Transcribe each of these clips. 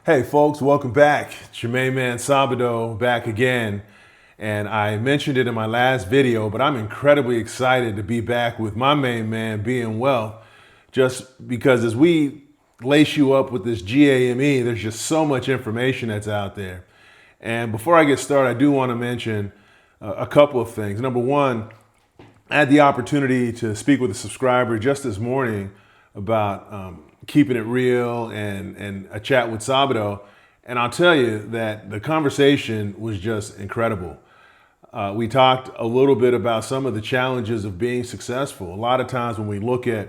Hey folks, welcome back. It's your main man Sabado back again. And I mentioned it in my last video, but I'm incredibly excited to be back with my main man, Being Wealth, just because as we lace you up with this G.A.M.E, there's just so much information that's out there. And before I get started, I do want to mention a couple of things. Number one, I had the opportunity to speak with a subscriber just this morning about keeping it real and a chat with Sabado. And I'll tell you that the conversation was just incredible. We talked a little bit about some of the challenges of being successful. A lot of times when we look at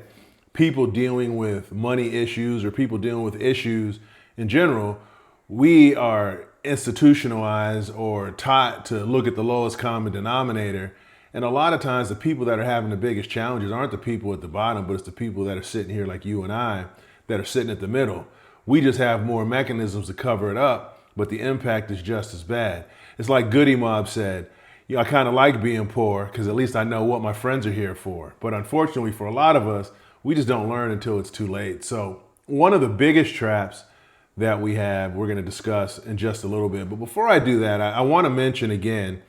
people dealing with money issues or people dealing with issues in general, we are institutionalized or taught to look at the lowest common denominator. And a lot of times the people that are having the biggest challenges aren't the people at the bottom, but it's the people that are sitting here like you and I that are sitting at the middle. We just have more mechanisms to cover it up, but the impact is just as bad. It's like Goody Mob said, I kind of like being poor because at least I know what my friends are here for. But unfortunately for a lot of us, we just don't learn until it's too late. So one of the biggest traps that we have, we're going to discuss in just a little bit. But before I do that, I want to mention again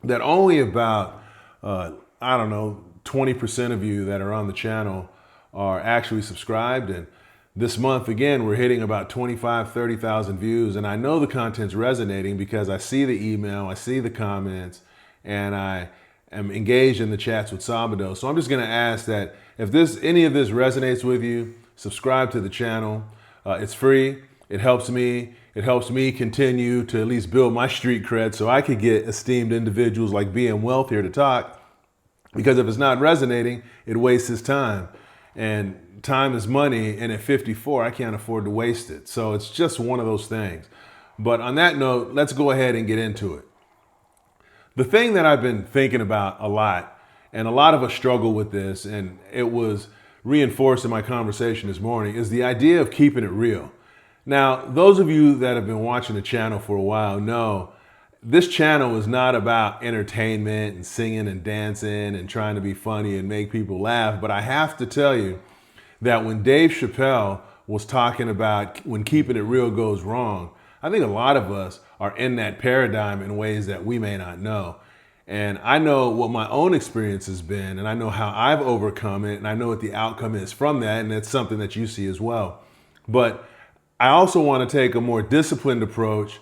that only about, 20% of you that are on the channel are actually subscribed. And this month, again, we're hitting about 25, 30,000 views. And I know the content's resonating because I see the email, I see the comments, and I am engaged in the chats with Sabado. So I'm just going to ask that if any of this resonates with you, subscribe to the channel. It's free. It helps me. It helps me continue to at least build my street cred so I could get esteemed individuals like Being Wealth here to talk. Because if it's not resonating, it wastes his time. And time is money, and at 54, I can't afford to waste it. So it's just one of those things. But on that note, let's go ahead and get into it. The thing that I've been thinking about a lot, and a lot of us struggle with this, and it was reinforced in my conversation this morning, is the idea of keeping it real. Now, those of you that have been watching the channel for a while know this channel is not about entertainment and singing and dancing and trying to be funny and make people laugh. But I have to tell you that when Dave Chappelle was talking about when keeping it real goes wrong, I think a lot of us are in that paradigm in ways that we may not know. And I know what my own experience has been, and I know how I've overcome it, and I know what the outcome is from that, and it's something that you see as well. But I also want to take a more disciplined approach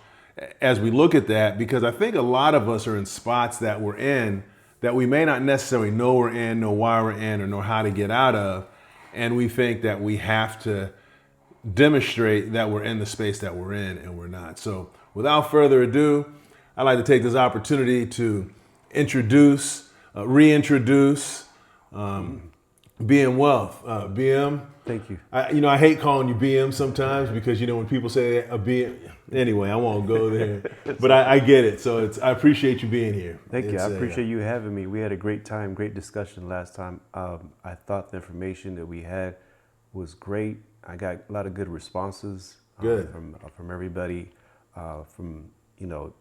as we look at that, because I think a lot of us are in spots that we're in that we may not necessarily know we're in, know why we're in, or know how to get out of. And we think that we have to demonstrate that we're in the space that we're in, and we're not. So without further ado, I'd like to take this opportunity to reintroduce Being Wealth. BM. Thank you. I hate calling you BM sometimes because, when people say a BM, anyway, I won't go there, but I get it. So I appreciate you being here. Thank you. I appreciate you having me. We had a great time, great discussion last time. I thought the information that we had was great. I got a lot of good responses from everybody, from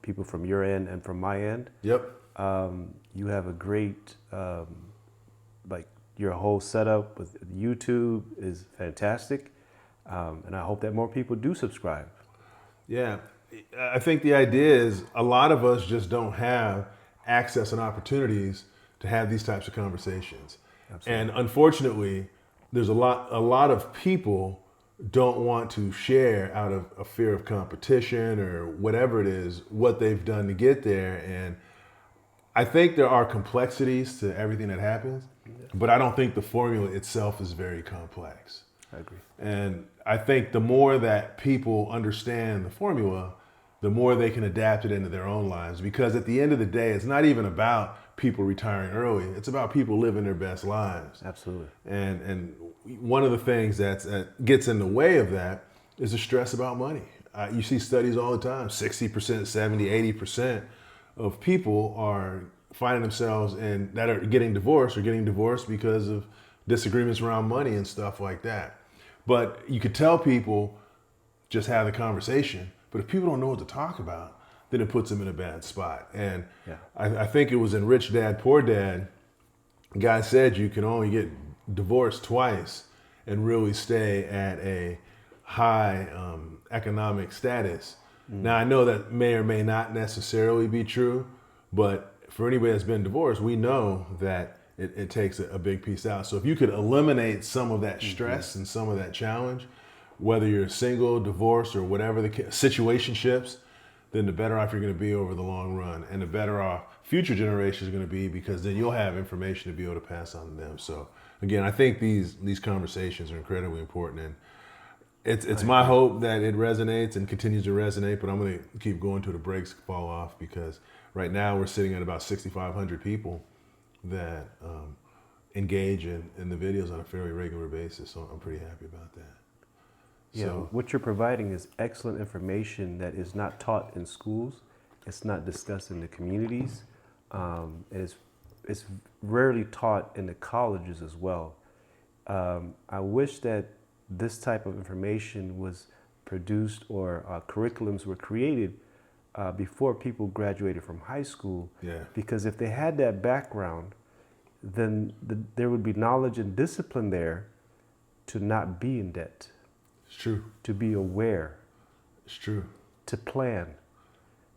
people from your end and from my end. Yep. You have a great your whole setup with YouTube is fantastic, and I hope that more people do subscribe. Yeah, I think the idea is a lot of us just don't have access and opportunities to have these types of conversations. Absolutely. And unfortunately, there's a lot of people don't want to share out of a fear of competition or whatever it is, what they've done to get there. And I think there are complexities to everything that happens, but I don't think the formula itself is very complex. I agree. And I think the more that people understand the formula, the more they can adapt it into their own lives. Because at the end of the day, it's not even about people retiring early. It's about people living their best lives. Absolutely. And one of the things that gets in the way of that is the stress about money. You see studies all the time, 60%, 70, 80% of people are finding themselves that are getting divorced because of disagreements around money and stuff like that. But you could tell people just have the conversation, but if people don't know what to talk about, then it puts them in a bad spot. And yeah. I think it was in Rich Dad, Poor Dad, the guy said you can only get divorced twice and really stay at a high economic status. Now, I know that may or may not necessarily be true, but for anybody that's been divorced, we know that it takes a big piece out. So if you could eliminate some of that stress and some of that challenge, whether you're single, divorced, or whatever the situationships, then the better off you're going to be over the long run, and the better off future generations are going to be, because then you'll have information to be able to pass on to them. So again, I think these conversations are incredibly important, and it's my hope that it resonates and continues to resonate. But I'm going to keep going till the brakes fall off, because right now we're sitting at about 6,500 people that engage in the videos on a fairly regular basis. So I'm pretty happy about that. Yeah, So, what you're providing is excellent information that is not taught in schools. It's not discussed in the communities. It's rarely taught in the colleges as well. I wish that this type of information was produced, or curriculums were created before people graduated from high school. yeah, Because if they had that background, then there would be knowledge and discipline there to not be in debt, it's true. to be aware, It's true. to plan,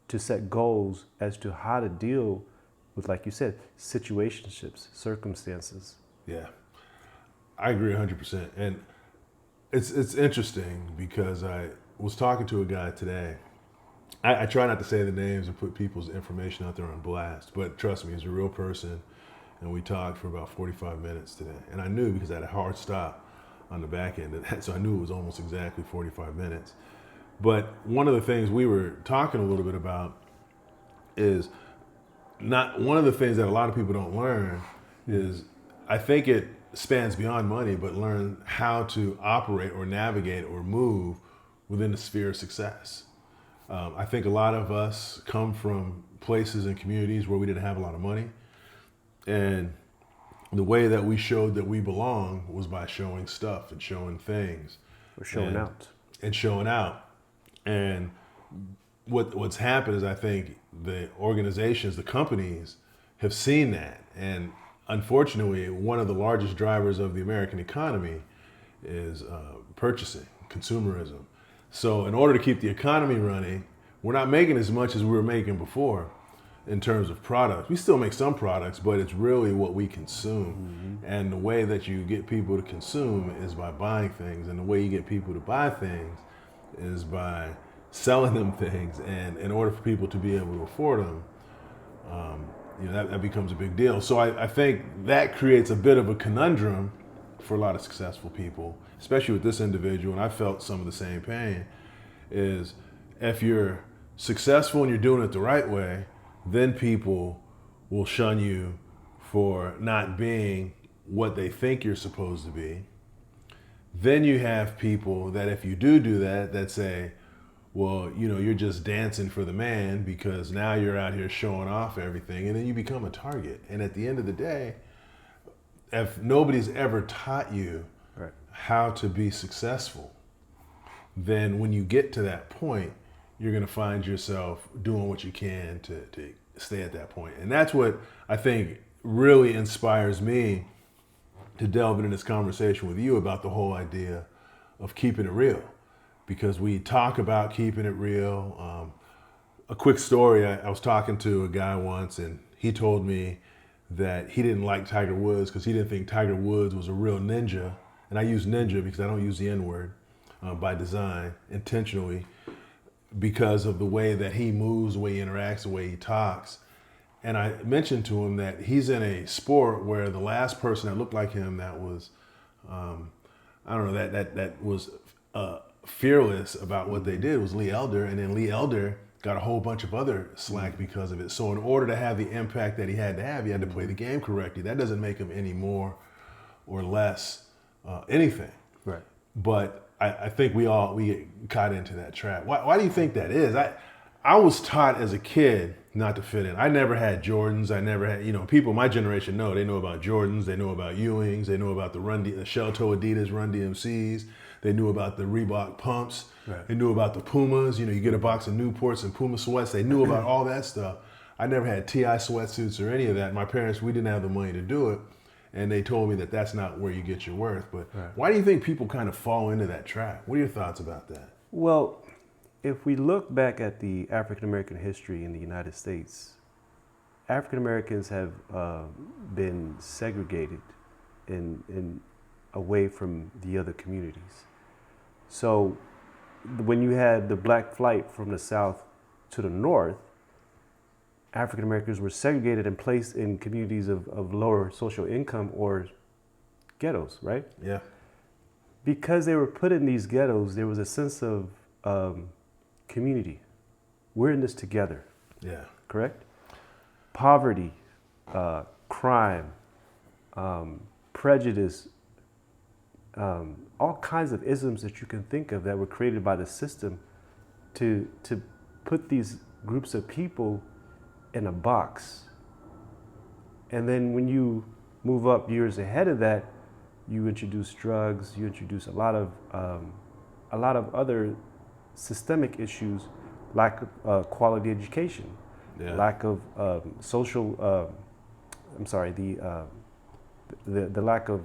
to set goals as to how to deal with, like you said, situationships, circumstances. Yeah, I agree 100%. And it's interesting, because I was talking to a guy today. I try not to say the names and put people's information out there on blast, but trust me, he's a real person. And we talked for about 45 minutes today. And I knew, because I had a hard stop on the back end of that, so I knew it was almost exactly 45 minutes. But one of the things we were talking a little bit about is not one of the things that a lot of people don't learn is, I think it spans beyond money, but learn how to operate or navigate or move within the sphere of success. I think a lot of us come from places and communities where we didn't have a lot of money. And the way that we showed that we belong was by showing stuff and showing things. Or showing out. And showing out. And what's happened is, I think the organizations, the companies have seen that. And unfortunately, one of the largest drivers of the American economy is purchasing, consumerism. So in order to keep the economy running, we're not making as much as we were making before in terms of products. We still make some products, but it's really what we consume. And the way that you get people to consume is by buying things. And the way you get people to buy things is by selling them things. And in order for people to be able to afford them, that becomes a big deal. So I think that creates a bit of a conundrum for a lot of successful people, especially with this individual. And I felt some of the same pain, is if you're successful and you're doing it the right way, then people will shun you for not being what they think you're supposed to be. Then you have people that, if you do that say, well, you're just dancing for the man because now you're out here showing off everything, and then you become a target. And at the end of the day, if nobody's ever taught you how to be successful, then when you get to that point, you're going to find yourself doing what you can to stay at that point. And that's what I think really inspires me to delve into this conversation with you about the whole idea of keeping it real. Because we talk about keeping it real. A quick story, I was talking to a guy once, and he told me that he didn't like Tiger Woods because he didn't think Tiger Woods was a real ninja. And I use ninja because I don't use the N-word by design, intentionally, because of the way that he moves, the way he interacts, the way he talks. And I mentioned to him that he's in a sport where the last person that looked like him that was, that was fearless about what they did was Lee Elder. And then Lee Elder got a whole bunch of other slack because of it. So in order to have the impact that he had to play the game correctly. That doesn't make him any more or less anything. Right. But I think we get caught into that trap. Why do you think that is? I was taught as a kid not to fit in. I never had Jordans. I never had, people my generation they know about Jordans. They know about Ewings. They know about the shell toe Adidas Run DMCs. They knew about the Reebok pumps. Right. They knew about the Pumas. You get a box of Newports and Puma sweats. They knew about all that stuff. I never had TI sweatsuits or any of that. My parents, we didn't have the money to do it. And they told me that that's not where you get your worth. But why do you think people kind of fall into that trap? What are your thoughts about that? Well, if we look back at the African American history in the United States, African Americans have been segregated in away from the other communities. So when you had the black flight from the South to the North, African Americans were segregated and placed in communities of lower social income or ghettos, right? Yeah. Because they were put in these ghettos, there was a sense of community. We're in this together. Yeah. Correct? Poverty, crime, prejudice, all kinds of isms that you can think of that were created by the system to put these groups of people in a box. And then when you move up years ahead of that, you introduce drugs, you introduce a lot of other systemic issues, lack of quality education, lack of social, the lack of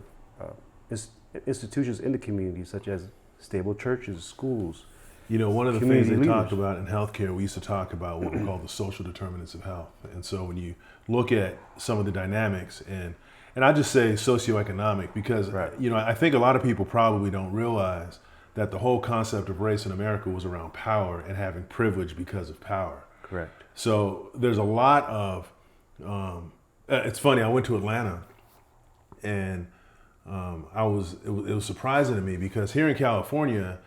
institutions in the community, such as stable churches, schools. You know, one of the things they leaders. talk about in healthcare, we used to talk about what we call the social determinants of health. And so when you look at some of the dynamics, and I just say socioeconomic because, Right. you know, I think a lot of people probably don't realize that the whole concept of race in America was around power and having privilege because of power. Correct. So there's a lot of, it's funny, I went to Atlanta and it was surprising to me because here in California,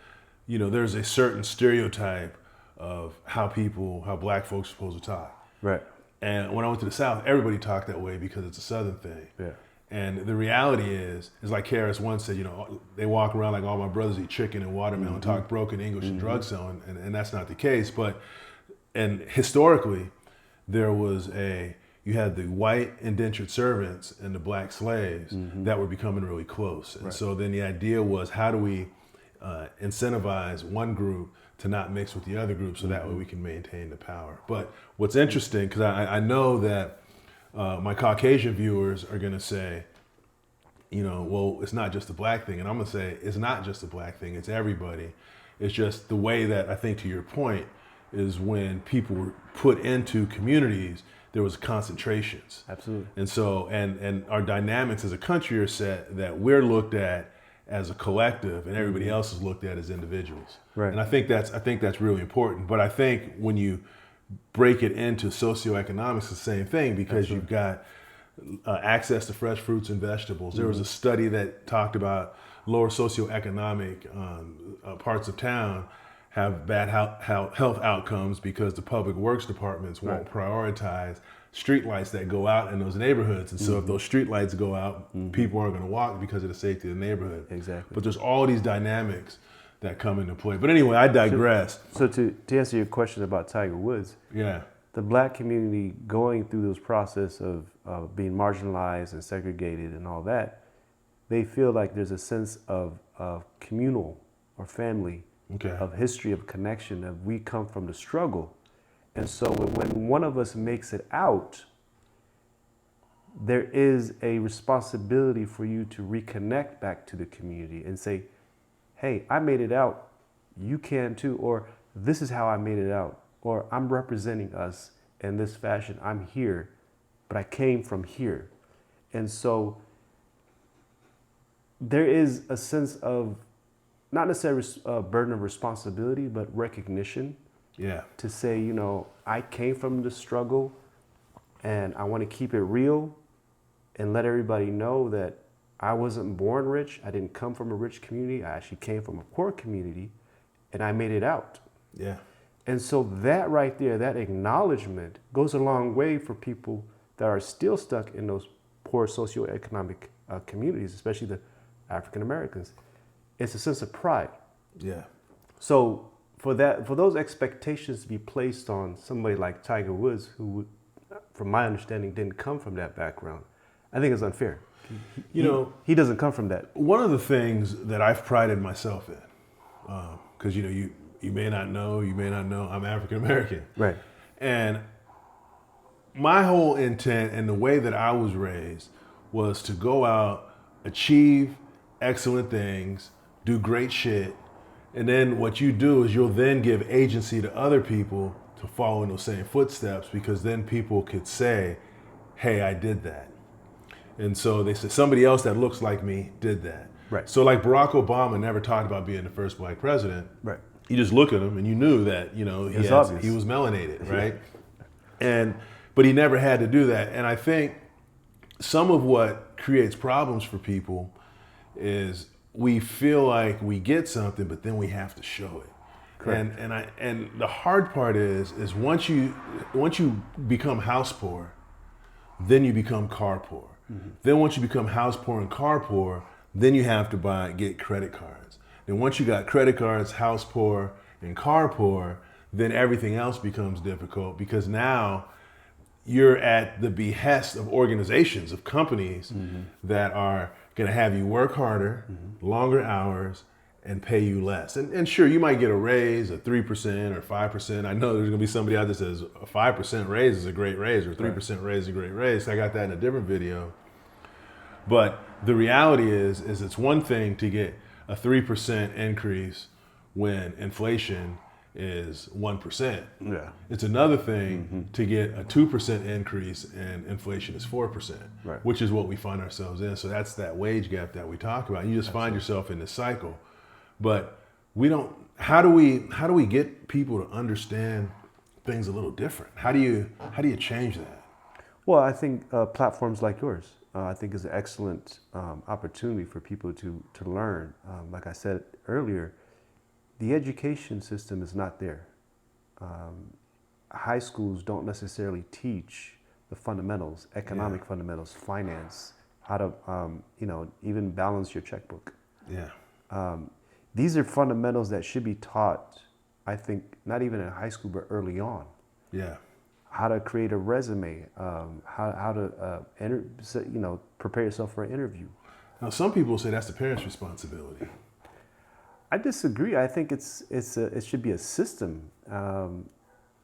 you know, there's a certain stereotype of how black folks are supposed to talk. Right. And when I went to the South, everybody talked that way because it's a Southern thing. Yeah. And the reality is like Karis once said, you know, they walk around like all my brothers eat chicken and watermelon, talk broken English and drug selling, and that's not the case. And historically, you had the white indentured servants and the black slaves that were becoming really close. And so then the idea was, how do we incentivize one group to not mix with the other group so that way we can maintain the power. But what's interesting, because I know that my Caucasian viewers are going to say, you know, well, it's not just a black thing. And I'm going to say, it's not just a black thing, it's everybody. It's just the way that, I think to your point, is when people were put into communities, there was concentrations. Absolutely. And so, and our dynamics as a country are set that we're looked at as a collective and everybody else is looked at as individuals. Right. And I think that's really important. But I think when you break it into socioeconomics, it's the same thing because you've got access to fresh fruits and vegetables. There was a study that talked about lower socioeconomic parts of town have bad health outcomes because the public works departments won't prioritize streetlights that go out in those neighborhoods. And so if those streetlights go out, people aren't going to walk because of the safety of the neighborhood. Exactly. But there's all these dynamics that come into play. But anyway, I digress. So to answer your question about Tiger Woods, the black community going through this process of being marginalized and segregated and all that, they feel like there's a sense of communal or family, of history, of connection, of we come from the struggle. And so when one of us makes it out, there is a responsibility for you to reconnect back to the community and say, hey, I made it out, you can too, or this is how I made it out, or I'm representing us in this fashion, I'm here, but I came from here. And so there is a sense of, not necessarily a burden of responsibility, but recognition. To say, you know, I came from the struggle and I want to keep it real and let everybody know that I wasn't born rich. I didn't come from a rich community. I actually came from a poor community and I made it out. And so that right there, that acknowledgement goes a long way for people that are still stuck in those poor socioeconomic communities, especially the African Americans. It's a sense of pride. So for those expectations to be placed on somebody like Tiger Woods, who, from my understanding, didn't come from that background, I think it's unfair. He doesn't come from that. One of the things that I've prided myself in, because you may not know, I'm African American, right? And my whole intent and the way that I was raised was to go out, achieve excellent things, do great shit, And then what you do is you'll then give agency to other people to follow in those same footsteps, because then people could say, hey, I did that. And so they said somebody else that looks like me did that. Right. So like Barack Obama never talked about being the first black president. Right. You just look at him and you knew that, he was melanated, right? But he never had to do that. And I think some of what creates problems for people is we feel like we get something, but then we have to show it. Correct. And the hard part is once you become house poor, then you become car poor. Mm-hmm. Then once you become house poor and car poor, then you have to get credit cards. And once you got credit cards, house poor, and car poor, then everything else becomes difficult, because now you're at the behest of organizations, of companies that are going to have you work harder, longer hours, and pay you less. And sure, you might get a raise, a 3% or 5%. I know there's going to be somebody out there that says a 5% raise is a great raise, or a 3% raise is a great raise. I got that in a different video. But the reality is it's one thing to get a 3% increase when inflation is 1%. Yeah. It's another thing to get a 2% increase and inflation is 4%, right, which is what we find ourselves in. So that's that wage gap that we talk about. You just find yourself in this cycle. But how do we get people to understand things a little different? How do you change that? Well, I think platforms like yours, I think is an excellent opportunity for people to learn. Like I said earlier, the education system is not there. High schools don't necessarily teach the fundamentals, economic fundamentals, finance, how to, even balance your checkbook. Yeah. These are fundamentals that should be taught, I think, not even in high school, but early on. Yeah. How to create a resume, how to prepare yourself for an interview. Now, some people say that's the parents' responsibility. I disagree. I think it should be a system.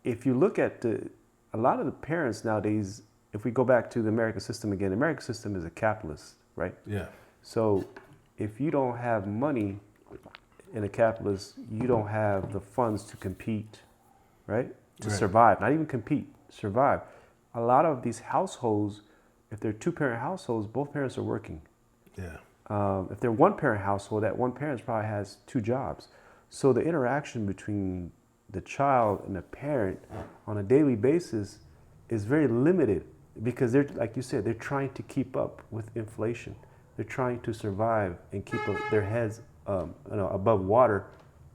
If you look at a lot of the parents nowadays, if we go back to the American system again, the American system is a capitalist, right? Yeah. So if you don't have money in a capitalist, you don't have the funds to compete, right? To survive, not even compete, survive. A lot of these households, if they're two-parent households, both parents are working. Yeah. If they're one-parent household, that one parent probably has two jobs. So the interaction between the child and the parent on a daily basis is very limited, because they're, like you said, they're trying to keep up with inflation. They're trying to survive and keep their heads above water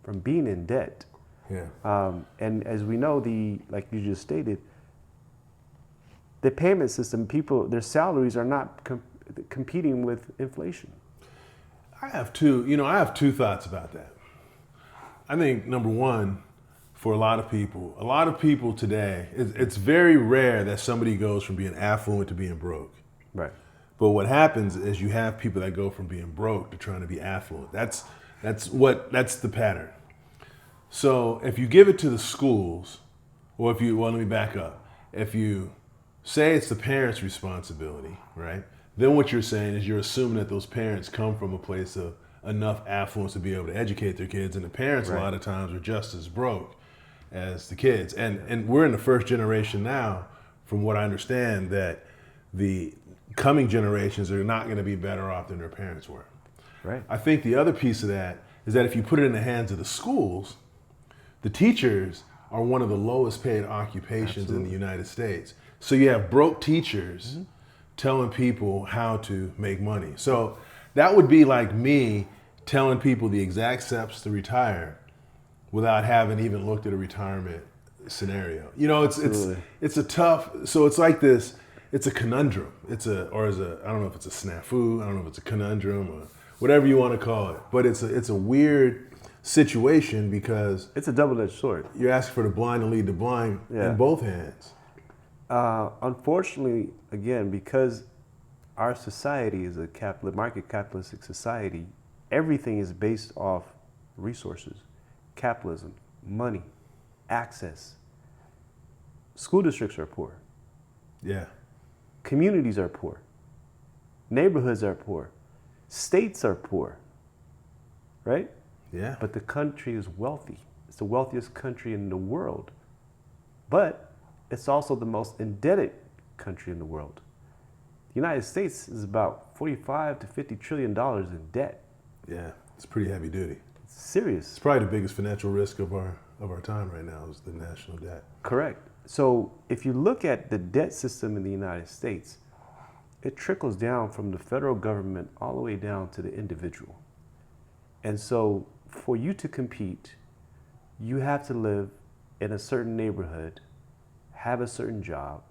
from being in debt. Yeah. And as we know, like you just stated, the payment system, their salaries are not competing with inflation. I have two thoughts about that. I think number one, for a lot of people today, it's very rare that somebody goes from being affluent to being broke. Right. But what happens is you have people that go from being broke to trying to be affluent. That's the pattern. So if you give it to the schools, or let me back up. If you say it's the parents' responsibility, right? Then what you're saying is you're assuming that those parents come from a place of enough affluence to be able to educate their kids, and the parents a lot of times are just as broke as the kids. And we're in the first generation now, from what I understand, that the coming generations are not going to be better off than their parents were. Right. I think the other piece of that is that if you put it in the hands of the schools, the teachers are one of the lowest paid occupations in the United States. So you have broke teachers telling people how to make money. So that would be like me telling people the exact steps to retire without having even looked at a retirement scenario. It's a tough, so it's like this, it's a conundrum. I don't know if it's a snafu, I don't know if it's a conundrum or whatever you want to call it, but it's a weird situation, because it's a double-edged sword. You're asking for the blind to lead the blind in both hands. Unfortunately, again, because our society is a market capitalistic society, everything is based off resources, capitalism, money, access. School districts are poor. Yeah. Communities are poor. Neighborhoods are poor. States are poor. Right? Yeah. But the country is wealthy. It's the wealthiest country in the world. But it's also the most indebted country in the world. The United States is about 45 to 50 trillion dollars in debt. Yeah. It's pretty heavy duty. It's serious. It's probably the biggest financial risk of our time right now is the national debt. Correct. So if you look at the debt system in the United States, it trickles down from the federal government all the way down to the individual. And so for you to compete, you have to live in a certain neighborhood, have a certain job,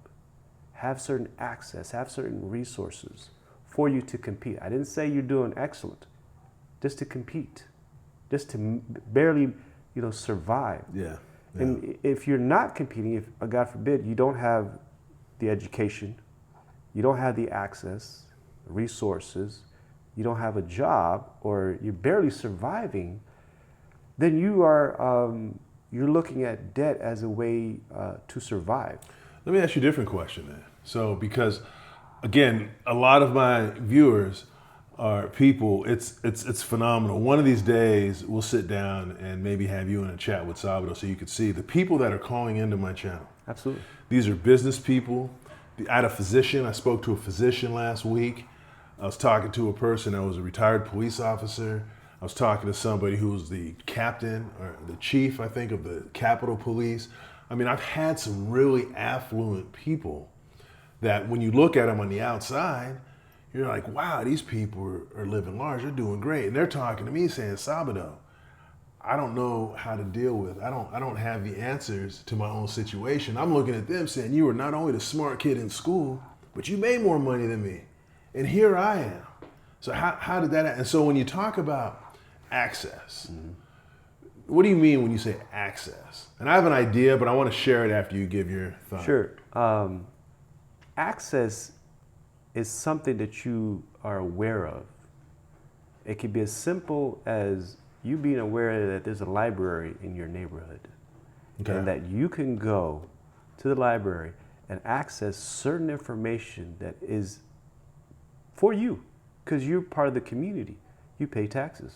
have certain access, have certain resources for you to compete. I didn't say you're doing excellent, just to compete, just to barely, survive. Yeah. And if you're not competing, if God forbid, you don't have the education, you don't have the access, resources, you don't have a job, or you're barely surviving, then you're looking at debt as a way to survive. Let me ask you a different question then. So, because again, a lot of my viewers are people, it's phenomenal. One of these days we'll sit down and maybe have you in a chat with Sabado so you could see the people that are calling into my channel. Absolutely. These are business people. I had a physician. I spoke to a physician last week. I was talking to a person that was a retired police officer. I was talking to somebody who was the captain or the chief, I think, of the Capitol Police. I mean, I've had some really affluent people that when you look at them on the outside, you're like, wow, these people are living large. They're doing great. And they're talking to me saying, Sabado, I don't know how to deal with. I don't have the answers to my own situation. I'm looking at them saying, you were not only the smart kid in school, but you made more money than me. And here I am. So how did that happen? And so when you talk about access, what do you mean when you say access? And I have an idea, but I want to share it after you give your thought. Sure. Access is something that you are aware of. It could be as simple as you being aware that there's a library in your neighborhood, okay, and that you can go to the library and access certain information that is for you because you're part of the community. You pay taxes.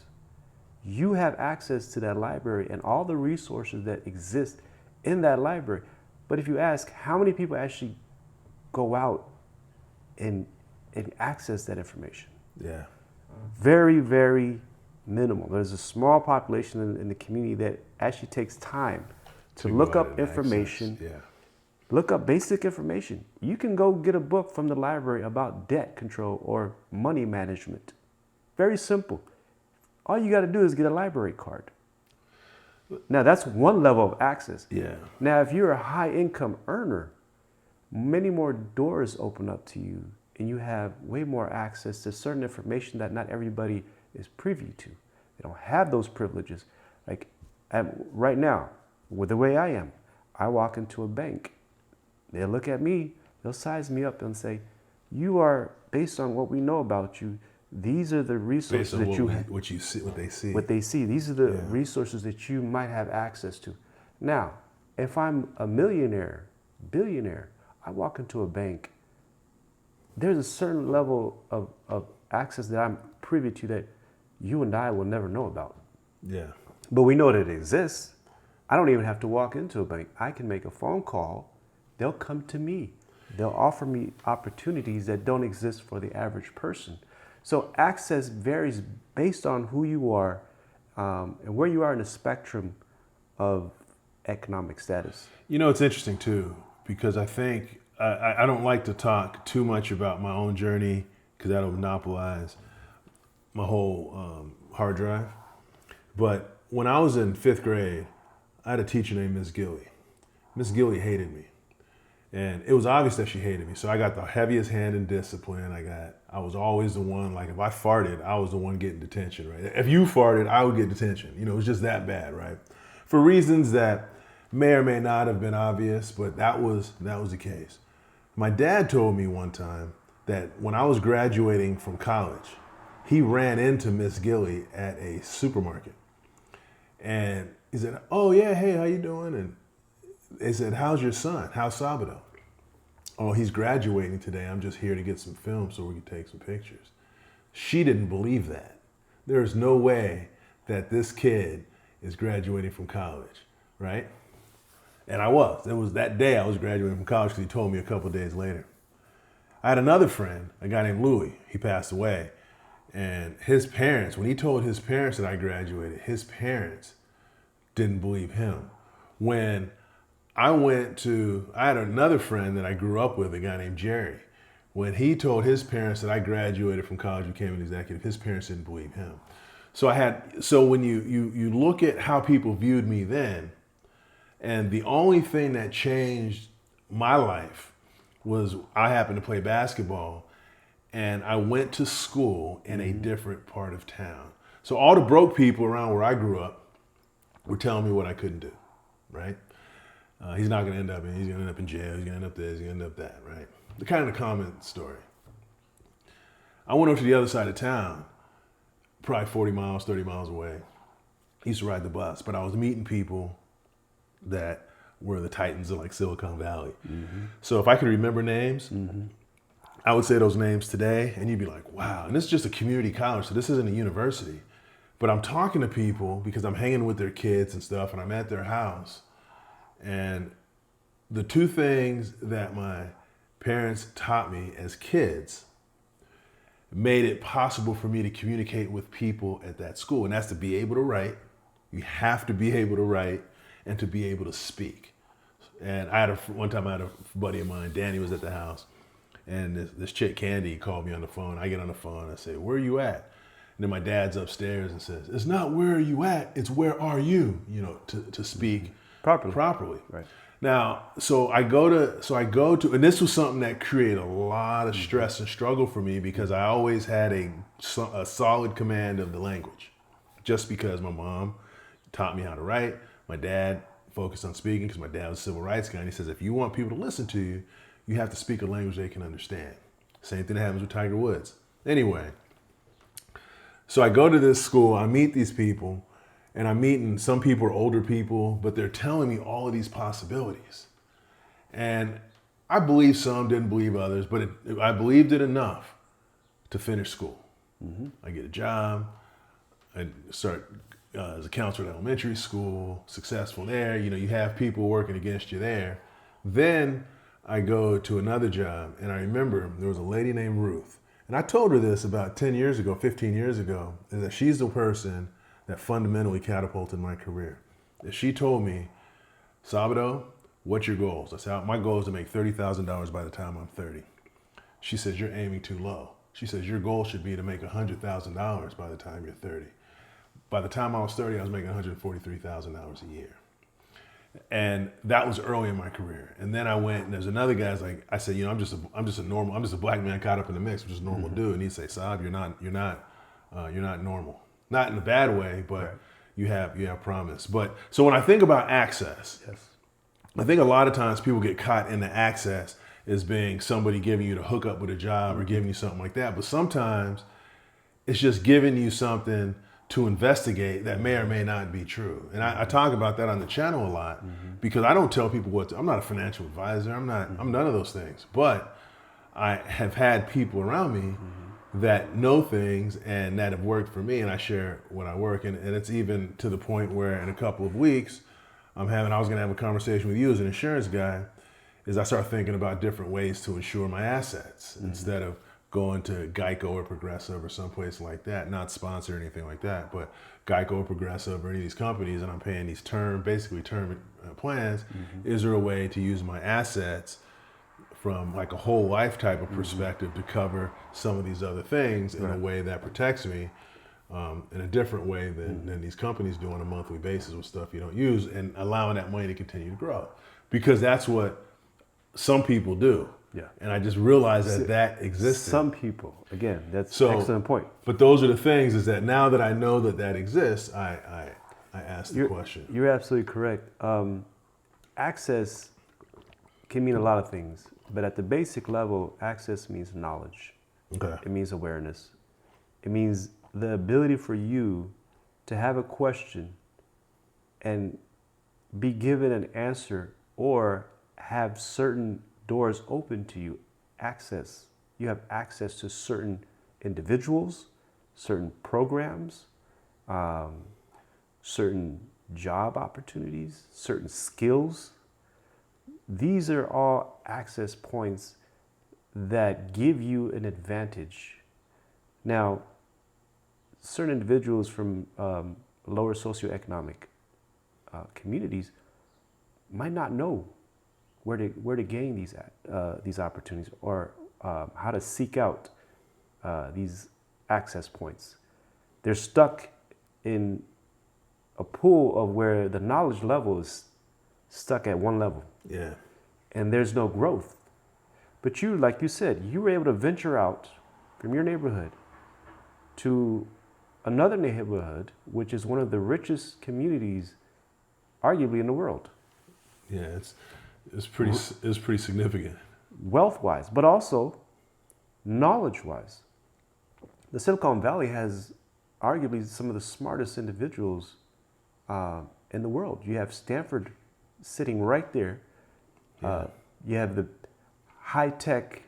You have access to that library and all the resources that exist in that library. But if you ask how many people actually go out and access that information, yeah, very, very minimal. There's a small population in the community that actually takes time to look up information, look up basic information. You can go get a book from the library about debt control or money management. Very simple. All you got to do is get a library card. Now, that's one level of access. Yeah. Now, if you're a high income earner, many more doors open up to you and you have way more access to certain information that not everybody is privy to. They don't have those privileges. Like right now, with the way I am, I walk into a bank. They'll look at me, they'll size me up and say, you are, based on what we know about you, these are the resources that you have. What you see, what they see. What they see. These are the resources that you might have access to. Now, if I'm a millionaire, billionaire, I walk into a bank, there's a certain level of access that I'm privy to that you and I will never know about. Yeah. But we know that it exists. I don't even have to walk into a bank. I can make a phone call. They'll come to me. They'll offer me opportunities that don't exist for the average person. So access varies based on who you are and where you are in the spectrum of economic status. You know, it's interesting too, because I think I don't like to talk too much about my own journey because that'll monopolize my whole hard drive. But when I was in 5th grade, I had a teacher named Miss Gilly. Miss Gilly hated me. And it was obvious that she hated me. So I got the heaviest hand in discipline. I was always the one, like if I farted, I was the one getting detention, right? If you farted, I would get detention. You know, it was just that bad, right? For reasons that may or may not have been obvious, but that was the case. My dad told me one time that when I was graduating from college, he ran into Miss Gilly at a supermarket. And he said, oh yeah, hey, how you doing? And they said, how's your son? How's Sabado? Oh, he's graduating today. I'm just here to get some film so we can take some pictures. She didn't believe that. There's no way that this kid is graduating from college, right? And I was. It was that day I was graduating from college because he told me a couple of days later. I had another friend, a guy named Louis. He passed away. And his parents, when he told his parents that I graduated, his parents didn't believe him. When I had another friend that I grew up with, a guy named Jerry. When he told his parents that I graduated from college, became an executive, his parents didn't believe him. So when you look at how people viewed me then, and the only thing that changed my life was I happened to play basketball, and I went to school in a different part of town. So all the broke people around where I grew up were telling me what I couldn't do, right? He's not going to end up in, he's going to end up in jail, he's going to end up this, he's going to end up that, right? The kind of common story. I went over to the other side of town, probably 40 miles, 30 miles away. I used to ride the bus, but I was meeting people that were the titans of like Silicon Valley. So if I could remember names, I would say those names today, and you'd be like, wow. And this is just a community college, so this isn't a university. But I'm talking to people because I'm hanging with their kids and stuff, and I'm at their house. And the two things that my parents taught me as kids made it possible for me to communicate with people at that school. And that's to be able to write. You have to be able to write and to be able to speak. And one time I had a buddy of mine, Danny, was at the house, and this chick, Candy, called me on the phone. I get on the phone, I say, where are you at? And then my dad's upstairs and says, it's not where are you at, it's where are you, to speak properly. Right. Now, so I go to, and this was something that created a lot of stress and struggle for me because I always had a solid command of the language, just because my mom taught me how to write. My dad focused on speaking because my dad was a civil rights guy, and he says, if you want people to listen to you, you have to speak a language they can understand. Same thing that happens with Tiger Woods. Anyway, so I go to this school, I meet these people, and I'm meeting, some people are older people, but they're telling me all of these possibilities. And I believe some, didn't believe others, but I believed it enough to finish school. I get a job, I start as a counselor at elementary school, successful there. You have people working against you there. Then I go to another job, and I remember there was a lady named Ruth. And I told her this about 10 years ago, 15 years ago, is that she's the person that fundamentally catapulted my career. And she told me, Sabado, what's your goals? I said, my goal is to make $30,000 by the time I'm 30. She says, you're aiming too low. She says, your goal should be to make $100,000 by the time you're 30. By the time I was 30, I was making $143,000 a year. And that was early in my career. And then I went, and there's another guy, I said, I'm just a black man caught up in the mix, which is a normal dude. And he'd say, Saab, you're not normal. Not in a bad way, but right. you have promise. But so when I think about access, yes. I think a lot of times people get caught in the access as being somebody giving you the hook up with a job or giving you something like that. But sometimes it's just giving you something to investigate that may or may not be true. And I talk about that on the channel a lot because I don't tell people I'm not a financial advisor. I'm none of those things. But I have had people around me that know things and that have worked for me, and I share what I work. And it's even to the point where in a couple of weeks, I was going to have a conversation with you as an insurance guy, is I start thinking about different ways to insure my assets instead of going to Geico or Progressive or someplace like that, not sponsor or anything like that, but Geico or Progressive or any of these companies, and I'm paying these term plans. Is there a way to use my assets from like a whole life type of perspective to cover some of these other things in a way that protects me in a different way than these companies do on a monthly basis with stuff you don't use, and allowing that money to continue to grow? Because that's what some people do. Yeah. And I just realized that existed. Some people, again, that's an excellent point. But those are the things, is that now that I know that exists, I ask the question. You're absolutely correct. Access can mean a lot of things, but at the basic level, access means knowledge. Okay. It means awareness. It means the ability for you to have a question and be given an answer, or have certain doors open to you. Access. You have access to certain individuals, certain programs, certain job opportunities, certain skills. These are all access points that give you an advantage. Now, certain individuals from lower socioeconomic communities might not know where to gain these opportunities, or how to seek out these access points. They're stuck in a pool of where the knowledge level is stuck at one level. Yeah. And there's no growth. But you, like you said, you were able to venture out from your neighborhood to another neighborhood, which is one of the richest communities, arguably, in the world. Yeah, it's pretty significant. Wealth-wise, but also knowledge-wise. The Silicon Valley has arguably some of the smartest individuals in the world. You have Stanford sitting right there. Yeah. You have the high-tech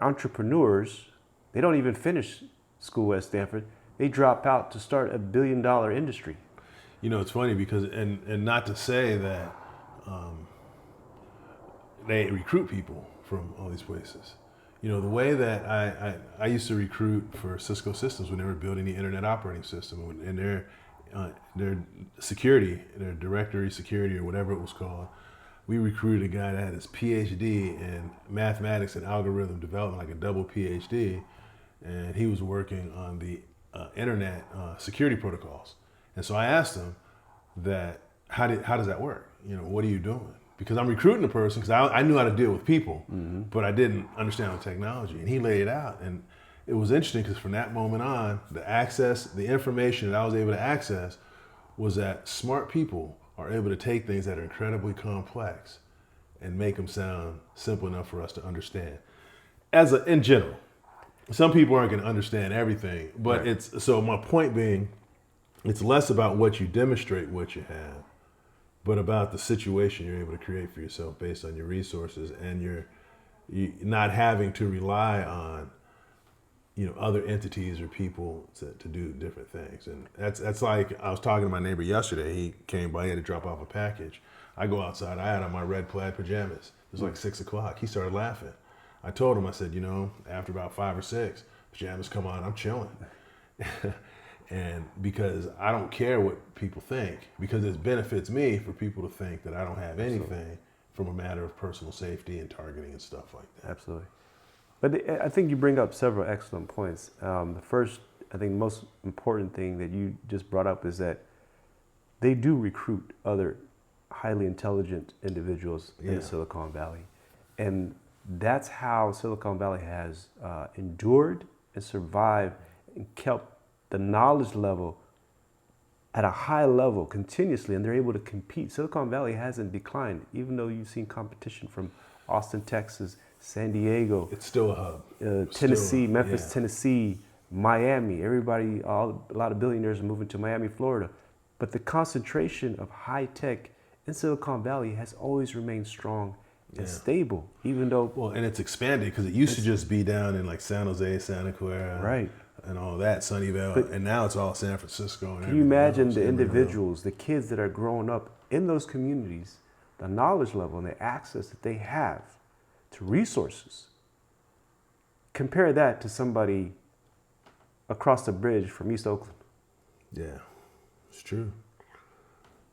entrepreneurs. They don't even finish school at Stanford. They drop out to start a billion-dollar industry. You know, it's funny because, and not to say that they recruit people from all these places. You know, the way that I used to recruit for Cisco Systems when they were building the internet operating system, and their security, their directory security or whatever it was called, we recruited a guy that had his PhD in mathematics and algorithm development, like a double PhD, and he was working on the internet security protocols. And so I asked him that, how does that work? You know, what are you doing? Because I'm recruiting a person, because I knew how to deal with people, but I didn't understand the technology. And he laid it out. And it was interesting because from that moment on, the information that I was able to access was that smart people are able to take things that are incredibly complex and make them sound simple enough for us to understand. In general, some people aren't going to understand everything, but right. So my point being, it's less about what you demonstrate, what you have, but about the situation you're able to create for yourself based on your resources, and you not having to rely on, you know, other entities or people to do different things. And that's like, I was talking to my neighbor yesterday. He came by, he had to drop off a package. I go outside, I had on my red plaid pajamas. It was like 6 o'clock. He started laughing. I told him, I said, you know, after about 5 or 6, pajamas come on, I'm chilling. And because I don't care what people think, because it benefits me for people to think that I don't have anything from a matter of personal safety and targeting and stuff like that. Absolutely. But I think you bring up several excellent points. The first, I think most important thing that you just brought up is that they do recruit other highly intelligent individuals in Silicon Valley. And that's how Silicon Valley has endured and survived and kept the knowledge level at a high level continuously, and they're able to compete. Silicon Valley hasn't declined, even though you've seen competition from Austin, Texas, San Diego. It's still a hub. Tennessee, Memphis, Tennessee, Miami. A lot of billionaires are moving to Miami, Florida. But the concentration of high tech in Silicon Valley has always remained strong and stable, even though... Well, and it's expanded because it used to just be down in like San Jose, Santa Clara. Right. And all that, Sunnyvale, and now it's all San Francisco. And can you imagine the individuals, the kids that are growing up in those communities, the knowledge level and the access that they have to resources? Compare that to somebody across the bridge from East Oakland. Yeah, it's true.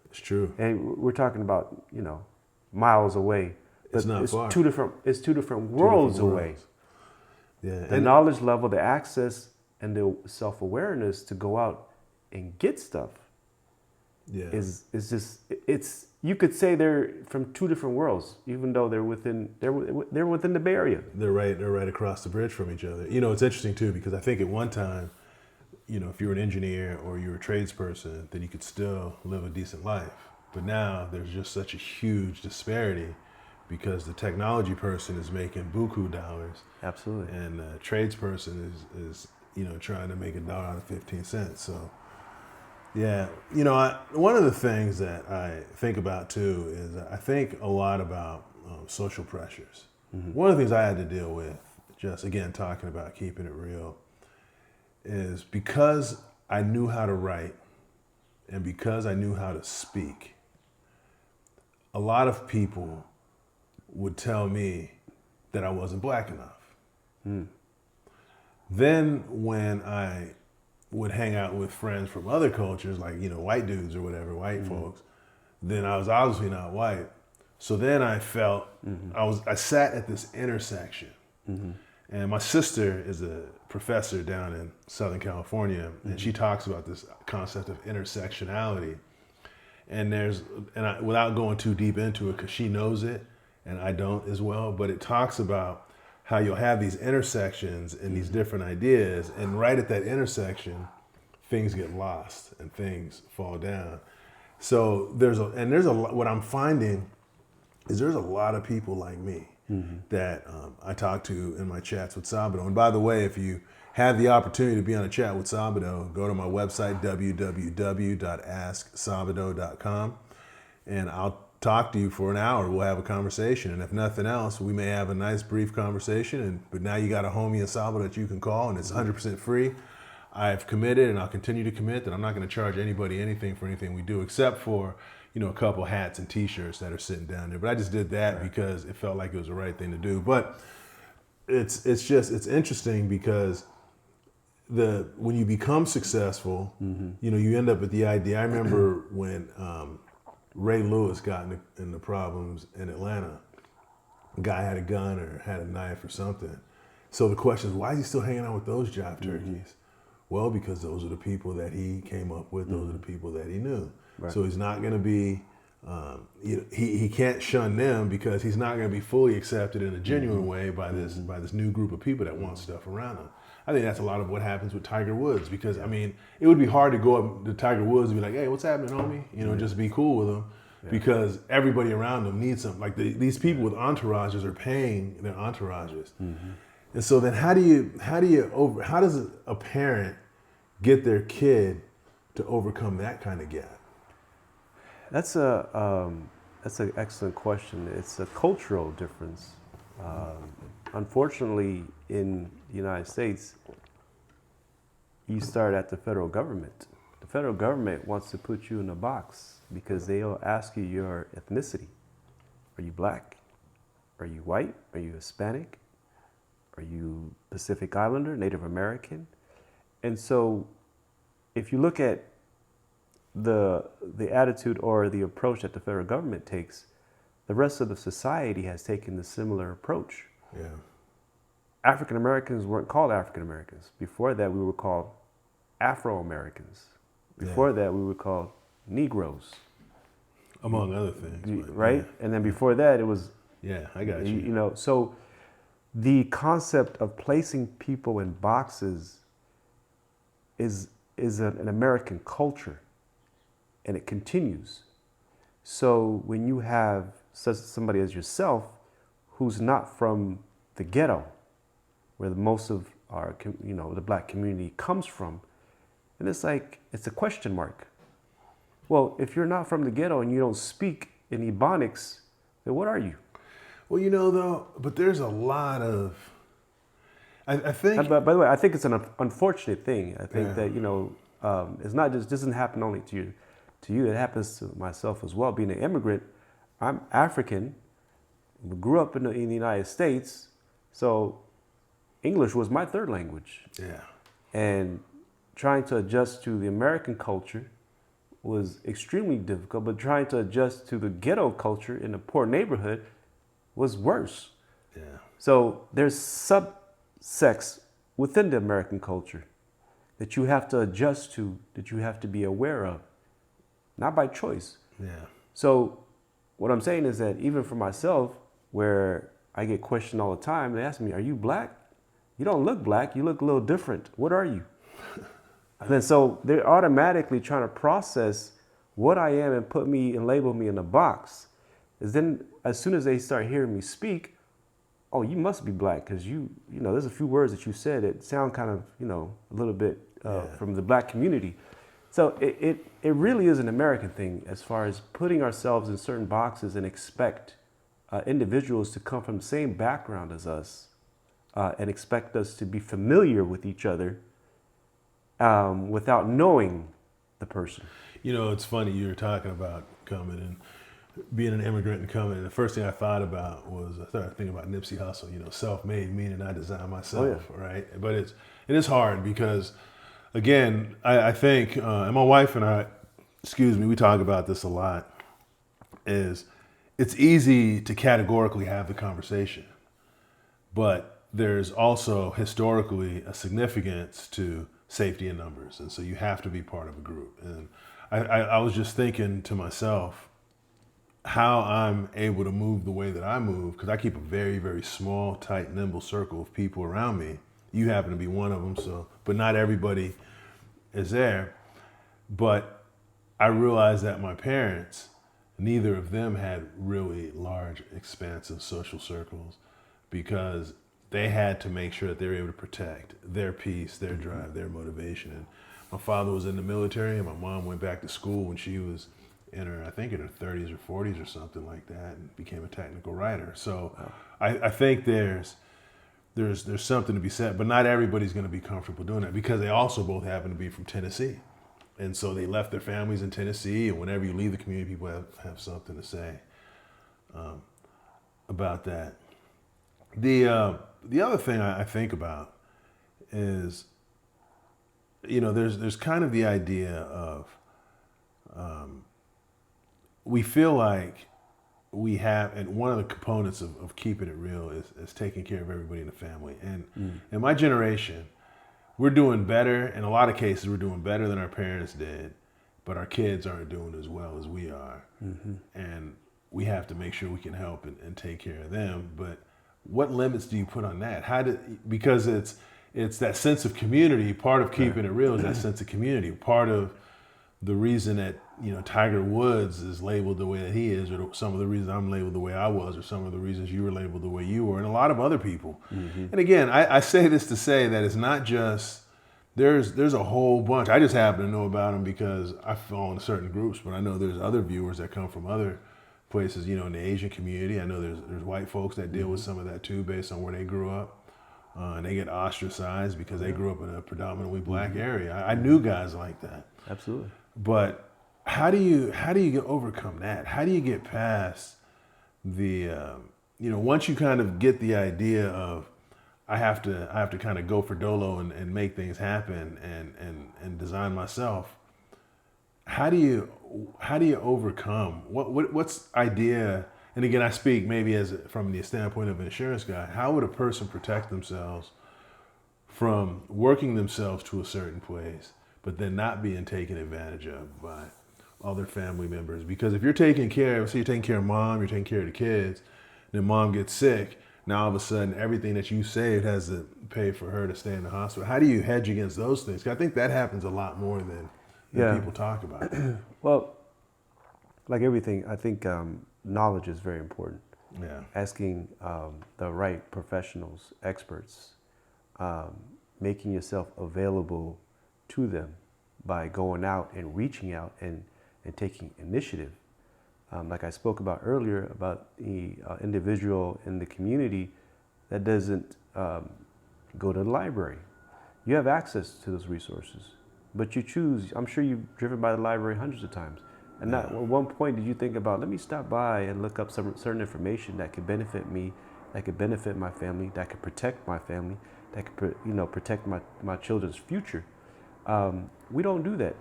It's true. And we're talking about, you know, miles away. But it's not far. It's two different worlds away. Yeah. The knowledge level, the access, and the self-awareness to go out and get stuff is just, it's, you could say they're from two different worlds, even though they're within the Bay Area. They're right across the bridge from each other. You know, it's interesting too, because I think at one time, you know, if you were an engineer or you were a tradesperson, then you could still live a decent life. But now there's just such a huge disparity because the technology person is making buku dollars. Absolutely. And the tradesperson is you know, trying to make $1 out of 15 cents. So, yeah, you know, one of the things that I think about too is I think a lot about social pressures. Mm-hmm. One of the things I had to deal with, just again talking about keeping it real, is because I knew how to write and because I knew how to speak, a lot of people would tell me that I wasn't black enough. Then when I would hang out with friends from other cultures, like, white dudes or whatever, white folks, then I was obviously not white. So then I felt, I sat at this intersection. And my sister is a professor down in Southern California, and she talks about this concept of intersectionality. And without going too deep into it, because she knows it and I don't as well, but it talks about how you'll have these intersections and these different ideas, and right at that intersection, things get lost and things fall down. So what I'm finding is there's a lot of people like me that I talk to in my chats with Sabado. And by the way, if you have the opportunity to be on a chat with Sabado, go to my website, www.asksabado.com, and I'll talk to you for an hour. We'll have a conversation. And if nothing else, we may have a nice brief conversation. But now you got a homie in Sabado that you can call, and it's 100% free. I've committed, and I'll continue to commit, that I'm not going to charge anybody anything for anything we do, except for a couple hats and T-shirts that are sitting down there. But I just did that because it felt like it was the right thing to do. But it's interesting because when you become successful, you end up with the idea. I remember when Ray Lewis got into problems in Atlanta. A guy had a gun or had a knife or something. So the question is, why is he still hanging out with those jive turkeys? Well, because those are the people that he came up with. Those are the people that he knew. Right. So he's not going to be, he can't shun them because he's not going to be fully accepted in a genuine way by this new group of people that want stuff around him. I think that's a lot of what happens with Tiger Woods, because it would be hard to go up to Tiger Woods and be like, "Hey, what's happening, homie?" Just be cool with him, because everybody around him needs something. Like these people with entourages are paying their entourages, and so then how does a parent get their kid to overcome that kind of gap? That's an excellent question. It's a cultural difference. Unfortunately, in the United States, you start at the federal government. The federal government wants to put you in a box because they'll ask you your ethnicity. Are you black? Are you white? Are you Hispanic? Are you Pacific Islander, Native American? And so if you look at the attitude or the approach that the federal government takes, the rest of the society has taken the similar approach. Yeah. African Americans weren't called African Americans. Before that, we were called Afro Americans. Before that, we were called Negroes. Among other things. Right? Yeah. And then before that, it was... Yeah, I got you. So the concept of placing people in boxes is an American culture, and it continues. So when you have somebody as yourself who's not from the ghetto, where most of our, the black community comes from, and it's a question mark. Well, if you're not from the ghetto and you don't speak in Ebonics, then what are you? Well, but there's a lot of, I think. By the way, I think it's an unfortunate thing. I think that, it's not just, doesn't happen only to you. It happens to myself as well. Being an immigrant, I'm African, grew up in the United States, so English was my third language. Yeah. And trying to adjust to the American culture was extremely difficult, but trying to adjust to the ghetto culture in a poor neighborhood was worse. Yeah. So there's subsects within the American culture that you have to adjust to, that you have to be aware of, not by choice. Yeah. So what I'm saying is that even for myself, where I get questioned all the time, they ask me, "Are you black? You don't look black. You look a little different. What are you?" And then so they're automatically trying to process what I am and put me and label me in a box. Is then as soon as they start hearing me speak, "Oh, you must be black because there's a few words that you said that sound kind of a little bit from the black community." So it really is an American thing as far as putting ourselves in certain boxes and expect individuals to come from the same background as us and expect us to be familiar with each other without knowing the person. You know, it's funny, you were talking about coming and being an immigrant and coming. And the first thing I thought about was I started thinking about Nipsey Hussle, you know, self-made, meaning I designed myself, right? But it is hard because, again, I think, and my wife and I, we talk about this a lot, is it's easy to categorically have the conversation, but there's also historically a significance to safety in numbers. And so you have to be part of a group. And I was just thinking to myself how I'm able to move the way that I move, because I keep a very, very small, tight, nimble circle of people around me. You happen to be one of them, so, but not everybody is there. But I realized that my parents, neither of them had really large, expansive social circles because they had to make sure that they were able to protect their peace, their drive, their motivation. And my father was in the military, and my mom went back to school when she was in her, I think in her 30s or 40s or something like that, and became a technical writer. So I think there's something to be said, but not everybody's going to be comfortable doing that because they also both happen to be from Tennessee. And so they left their families in Tennessee, and whenever you leave the community, people have something to say about that. The other thing I think about is, you know, there's kind of the idea of we feel like we have, and one of the components of keeping it real is taking care of everybody in the family. And in my generation, we're doing better. In a lot of cases, we're doing better than our parents did, but our kids aren't doing as well as we are. And we have to make sure we can help and take care of them. But what limits do you put on that? Because it's that sense of community. Part of keeping it real is that sense of community. Part of the reason that, you know, Tiger Woods is labeled the way that he is, or some of the reasons I'm labeled the way I was, or some of the reasons you were labeled the way you were, and a lot of other people. And again, I say this to say that it's not just, there's a whole bunch. I just happen to know about them because I fall in certain groups, but I know there's other viewers that come from other places, you know, in the Asian community. I know there's white folks that deal with some of that too, based on where they grew up. And they get ostracized because they grew up in a predominantly black area. I knew guys like that. Absolutely. But how do you overcome that? How do you get past the you know, once you kind of get the idea of I have to kind of go for dolo and make things happen and design myself. How do you overcome what's idea? And again, I speak maybe as from the standpoint of an insurance guy. How would a person protect themselves from working themselves to a certain place, but then not being taken advantage of by other family members? Because if you're taking care of mom, you're taking care of the kids, then mom gets sick. Now all of a sudden, everything that you saved has to pay for her to stay in the hospital. How do you hedge against those things? 'Cause I think that happens a lot more than people talk about. Well, like everything, I think knowledge is very important. Yeah. Asking the right professionals, experts, making yourself available to them by going out and reaching out and taking initiative. Like I spoke about earlier about the individual in the community that doesn't go to the library. You have access to those resources, but you choose. I'm sure you've driven by the library hundreds of times. And not at one point did you think about, let me stop by and look up some certain information that could benefit me, that could benefit my family, that could protect my family, that could protect my children's future. We don't do that.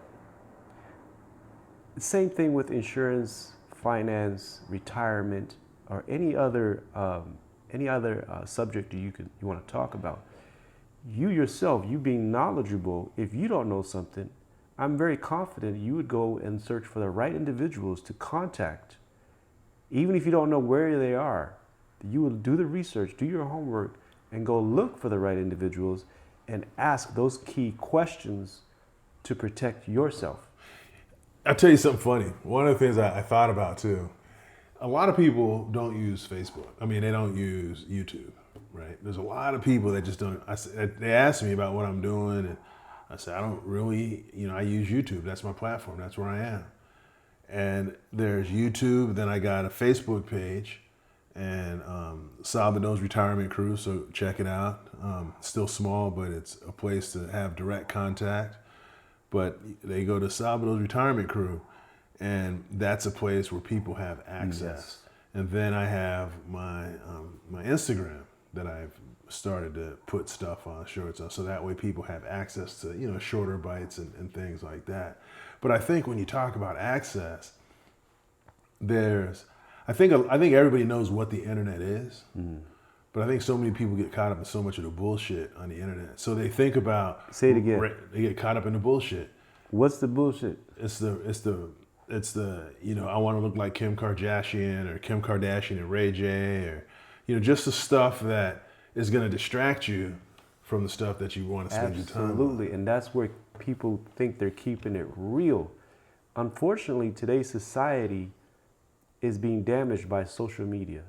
Same thing with insurance, finance, retirement, or any other subject you want to talk about. You yourself, you being knowledgeable, if you don't know something, I'm very confident you would go and search for the right individuals to contact. Even if you don't know where they are, you will do the research, do your homework, and go look for the right individuals and ask those key questions to protect yourself. I'll tell you something funny. One of the things I thought about too, a lot of people don't use Facebook. I mean, they don't use YouTube, right? There's a lot of people that just don't. They ask me about what I'm doing, and I said, I don't really, I use YouTube. That's my platform. That's where I am. And there's YouTube. Then I got a Facebook page and Salvador's Retirement Crew. So check it out. Still small, but it's a place to have direct contact but they go to Sabado's retirement crew, and that's a place where people have access. Yes. And then I have my my Instagram that I've started to put stuff on, shorts on, so that way people have access to shorter bites and things like that. But I think when you talk about access, I think everybody knows what the internet is, but I think so many people get caught up in so much of the bullshit on the internet. So they think about Say it again. They get caught up in the bullshit. What's the bullshit? It's the I want to look like Kim Kardashian and Ray J, or just the stuff that is going to distract you from the stuff that you want to spend your time on. Absolutely, and that's where people think they're keeping it real. Unfortunately, today's society is being damaged by social media.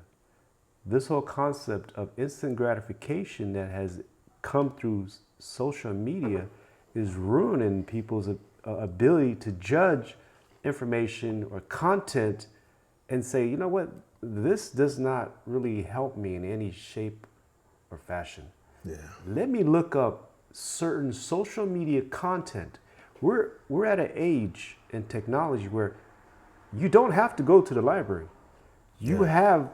This whole concept of instant gratification that has come through social media is ruining people's ability to judge information or content and say, you know what, this does not really help me in any shape or fashion. Yeah. Let me look up certain social media content. We're at an age in technology where you don't have to go to the library. You have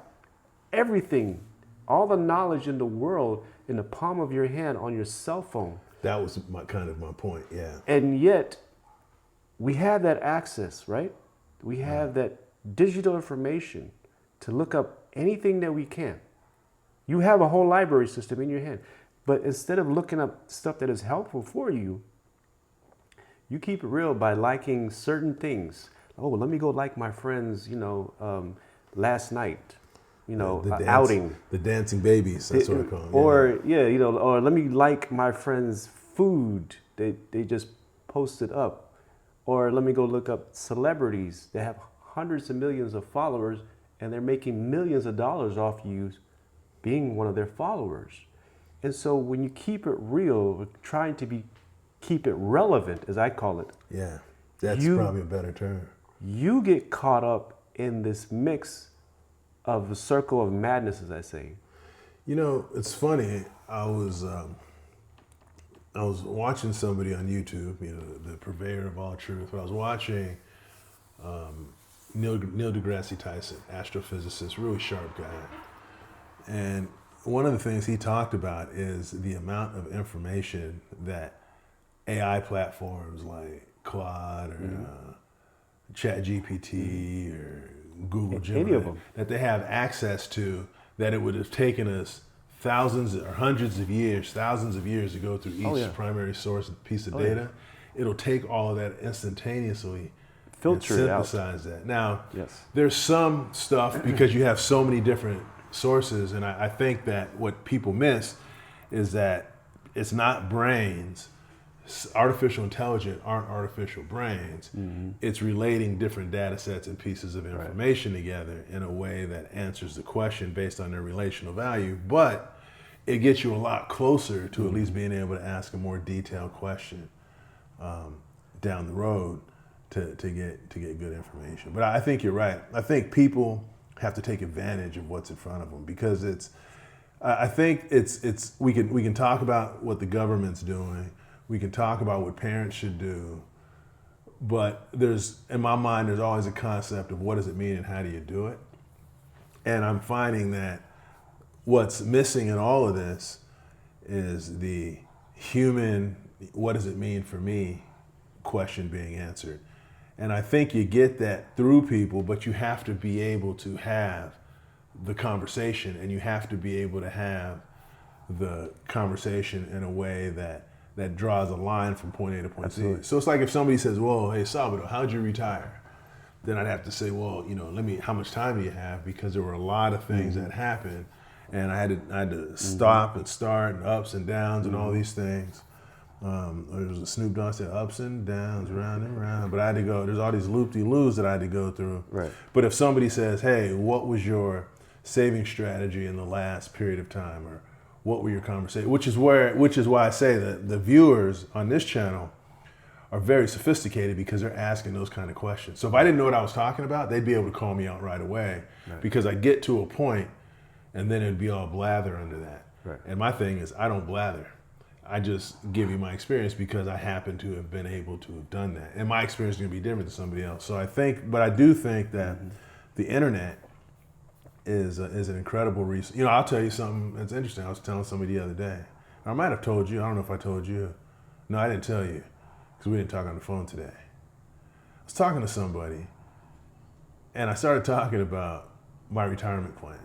everything, all the knowledge in the world in the palm of your hand on your cell phone. That was my point, yeah. And yet, we have that access, right? We have that digital information to look up anything that we can. You have a whole library system in your hand. But instead of looking up stuff that is helpful for you, you keep it real by liking certain things. Oh, let me go like my friends, last night, outing. The dancing babies, that's what I call them. Or, or let me like my friend's food they just posted up. Or let me go look up celebrities that have hundreds of millions of followers and they're making millions of dollars off you being one of their followers. And so when you keep it real, trying to keep it relevant, as I call it. Yeah, that's probably a better term. You get caught up in this mix of the circle of madness, as I say. It's funny. I was watching somebody on YouTube, the purveyor of all truth. But I was watching Neil deGrasse Tyson, astrophysicist, really sharp guy. And one of the things he talked about is the amount of information that AI platforms like Claude or ChatGPT or Google Gemini, any of them, that they have access to, that it would have taken us thousands or hundreds of years, thousands of years to go through each primary source piece of data. It'll take all of that instantaneously, filter and synthesize that. Now, there's some stuff, because you have so many different sources, and I think that what people miss is that it's not brains. Artificial intelligence aren't artificial brains. It's relating different data sets and pieces of information together in a way that answers the question based on their relational value, but it gets you a lot closer to at least being able to ask a more detailed question down the road to get good information. But I think you're right. I think people have to take advantage of what's in front of them, because I think we can talk about what the government's doing. We can talk about what parents should do, but in my mind, there's always a concept of what does it mean and how do you do it? And I'm finding that what's missing in all of this is the human, what does it mean for me question being answered. And I think you get that through people, but you have to be able to have the conversation, and you have to be able to have the conversation in a way that draws a line from point A to point C. So it's like if somebody says, well, hey, Salvador, how'd you retire? Then I'd have to say, well, how much time do you have? Because there were a lot of things that happened, and I had to stop and start, and ups and downs and all these things. There was a Snoop Dogg said ups and downs, round and round, but I had to go, there's all these loop-de-loos that I had to go through. Right. But if somebody says, hey, what was your saving strategy in the last period of time, or what were your conversations? Which is why I say that the viewers on this channel are very sophisticated, because they're asking those kind of questions. So if I didn't know what I was talking about, they'd be able to call me out right away, because I get to a point and then it'd be all blather under that. Right. And my thing is, I don't blather. I just give you my experience because I happen to have been able to have done that. And my experience is going to be different than somebody else. So I do think that the internet is an incredible resource. You know, I'll tell you something that's interesting. I was telling somebody the other day. I might have told you. I don't know if I told you. No, I didn't tell you because we didn't talk on the phone today. I was talking to somebody, and I started talking about my retirement plan.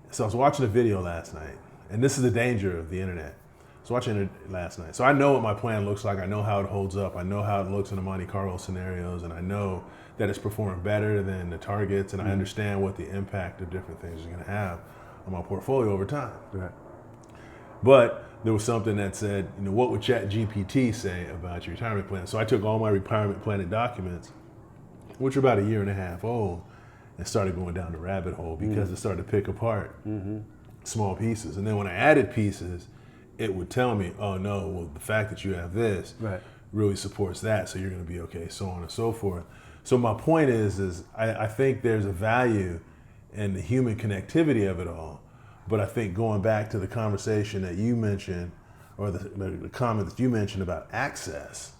So I was watching a video last night, and this is the danger of the internet. I was watching it last night. So I know what my plan looks like. I know how it holds up. I know how it looks in the Monte Carlo scenarios, and I know that it's performing better than the targets, and I understand what the impact of different things is going to have on my portfolio over time. Right. But there was something that said, you know, what would ChatGPT say about your retirement plan? So I took all my retirement planning documents, which are about 1.5 years old, and started going down the rabbit hole because it started to pick apart small pieces. And then when I added pieces, it would tell me, oh no, well, the fact that you have this really supports that, so you're going to be okay, so on and so forth. So my point is I think there's a value in the human connectivity of it all. But I think going back to the conversation that you mentioned, or the comment that you mentioned about access,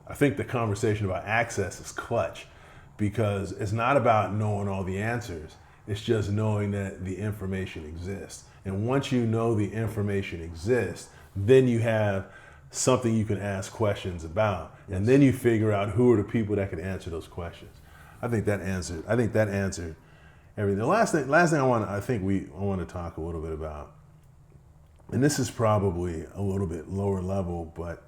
I think the conversation about access is clutch, because it's not about knowing all the answers. It's just knowing that the information exists. And once you know the information exists, then you have something you can ask questions about. Yes. And then you figure out who are the people that can answer those questions. I think that answered everything. The last thing I want to talk a little bit about, and this is probably a little bit lower level, but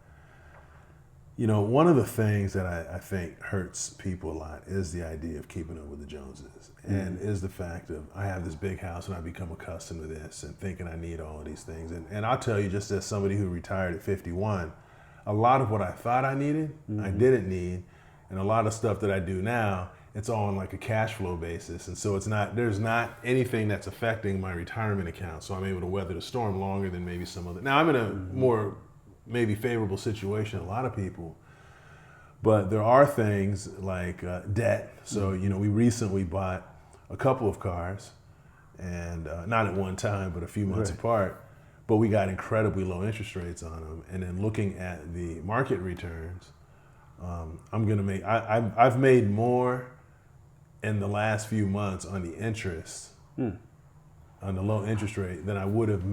you know, one of the things that I think hurts people a lot is the idea of keeping up with the Joneses, and is the fact of I have this big house and I become accustomed to this and thinking I need all of these things. And I'll tell you, just as somebody who retired at 51, a lot of what I thought I needed, I didn't need, and a lot of stuff that I do now, it's all on like a cash flow basis, and so there's not anything that's affecting my retirement account, so I'm able to weather the storm longer than maybe some other. Now I'm in a more maybe favorable situation than a lot of people, but there are things like debt. So you know, we recently bought a couple of cars, and not at one time, but a few months apart. But we got incredibly low interest rates on them, and then looking at the market returns, I've made more in the last few months on the interest, on the low interest rate, than I would have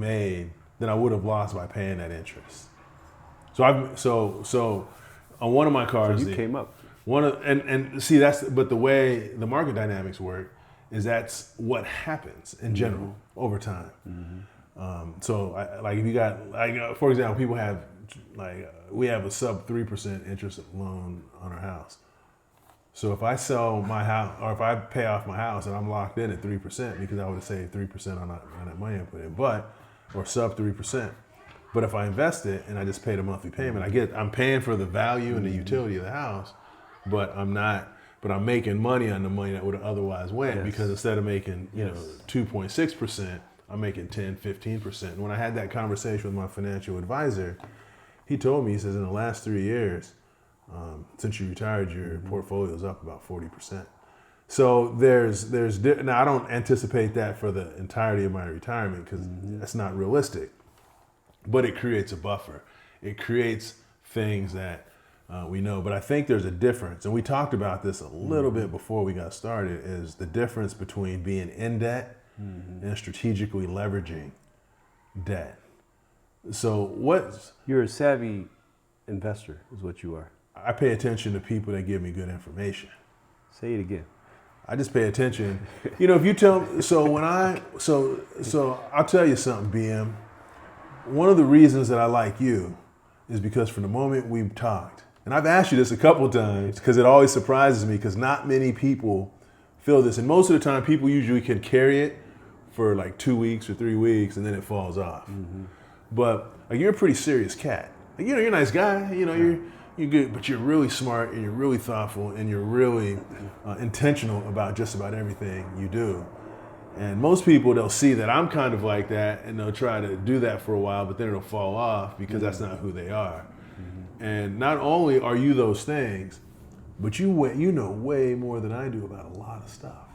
lost by paying that interest. So on one of my cars, so you came up. And see, but the way the market dynamics work is that's what happens in general over time. So if you got for example, people have we have a sub 3% interest loan on our house. So if I sell my house, or if I pay off my house, and I'm locked in at 3% because I would have saved 3% on that money I put in, or sub 3%. But if I invest it and I just pay the monthly payment, I'm paying for the value and the utility of the house, but I'm making money on the money that would have otherwise went, because instead of making 2.6%, I'm making 10, 15%. And when I had that conversation with my financial advisor, he told me, he says, in the last 3 years, since you retired, your portfolio is up about 40%. So now I don't anticipate that for the entirety of my retirement, because that's not realistic. But it creates a buffer. It creates things that we know. But I think there's a difference, and we talked about this a little bit before we got started, is the difference between being in debt and strategically leveraging debt. So You're a savvy investor is what you are. I pay attention to people that give me good information. Say it again. I just pay attention. You know, if you tell me, so I'll tell you something, BM. One of the reasons that I like you is because from the moment we've talked, and I've asked you this a couple of times because it always surprises me, because not many people feel this. And most of the time people usually can carry it for like 2 weeks or 3 weeks and then it falls off. But you're a pretty serious cat. You're a nice guy, you're good, but you're really smart and you're really thoughtful and you're really intentional about just about everything you do. And most people, they'll see that I'm kind of like that and they'll try to do that for a while, but then it'll fall off because that's not who they are. And not only are you those things, but you know way more than I do about a lot of stuff.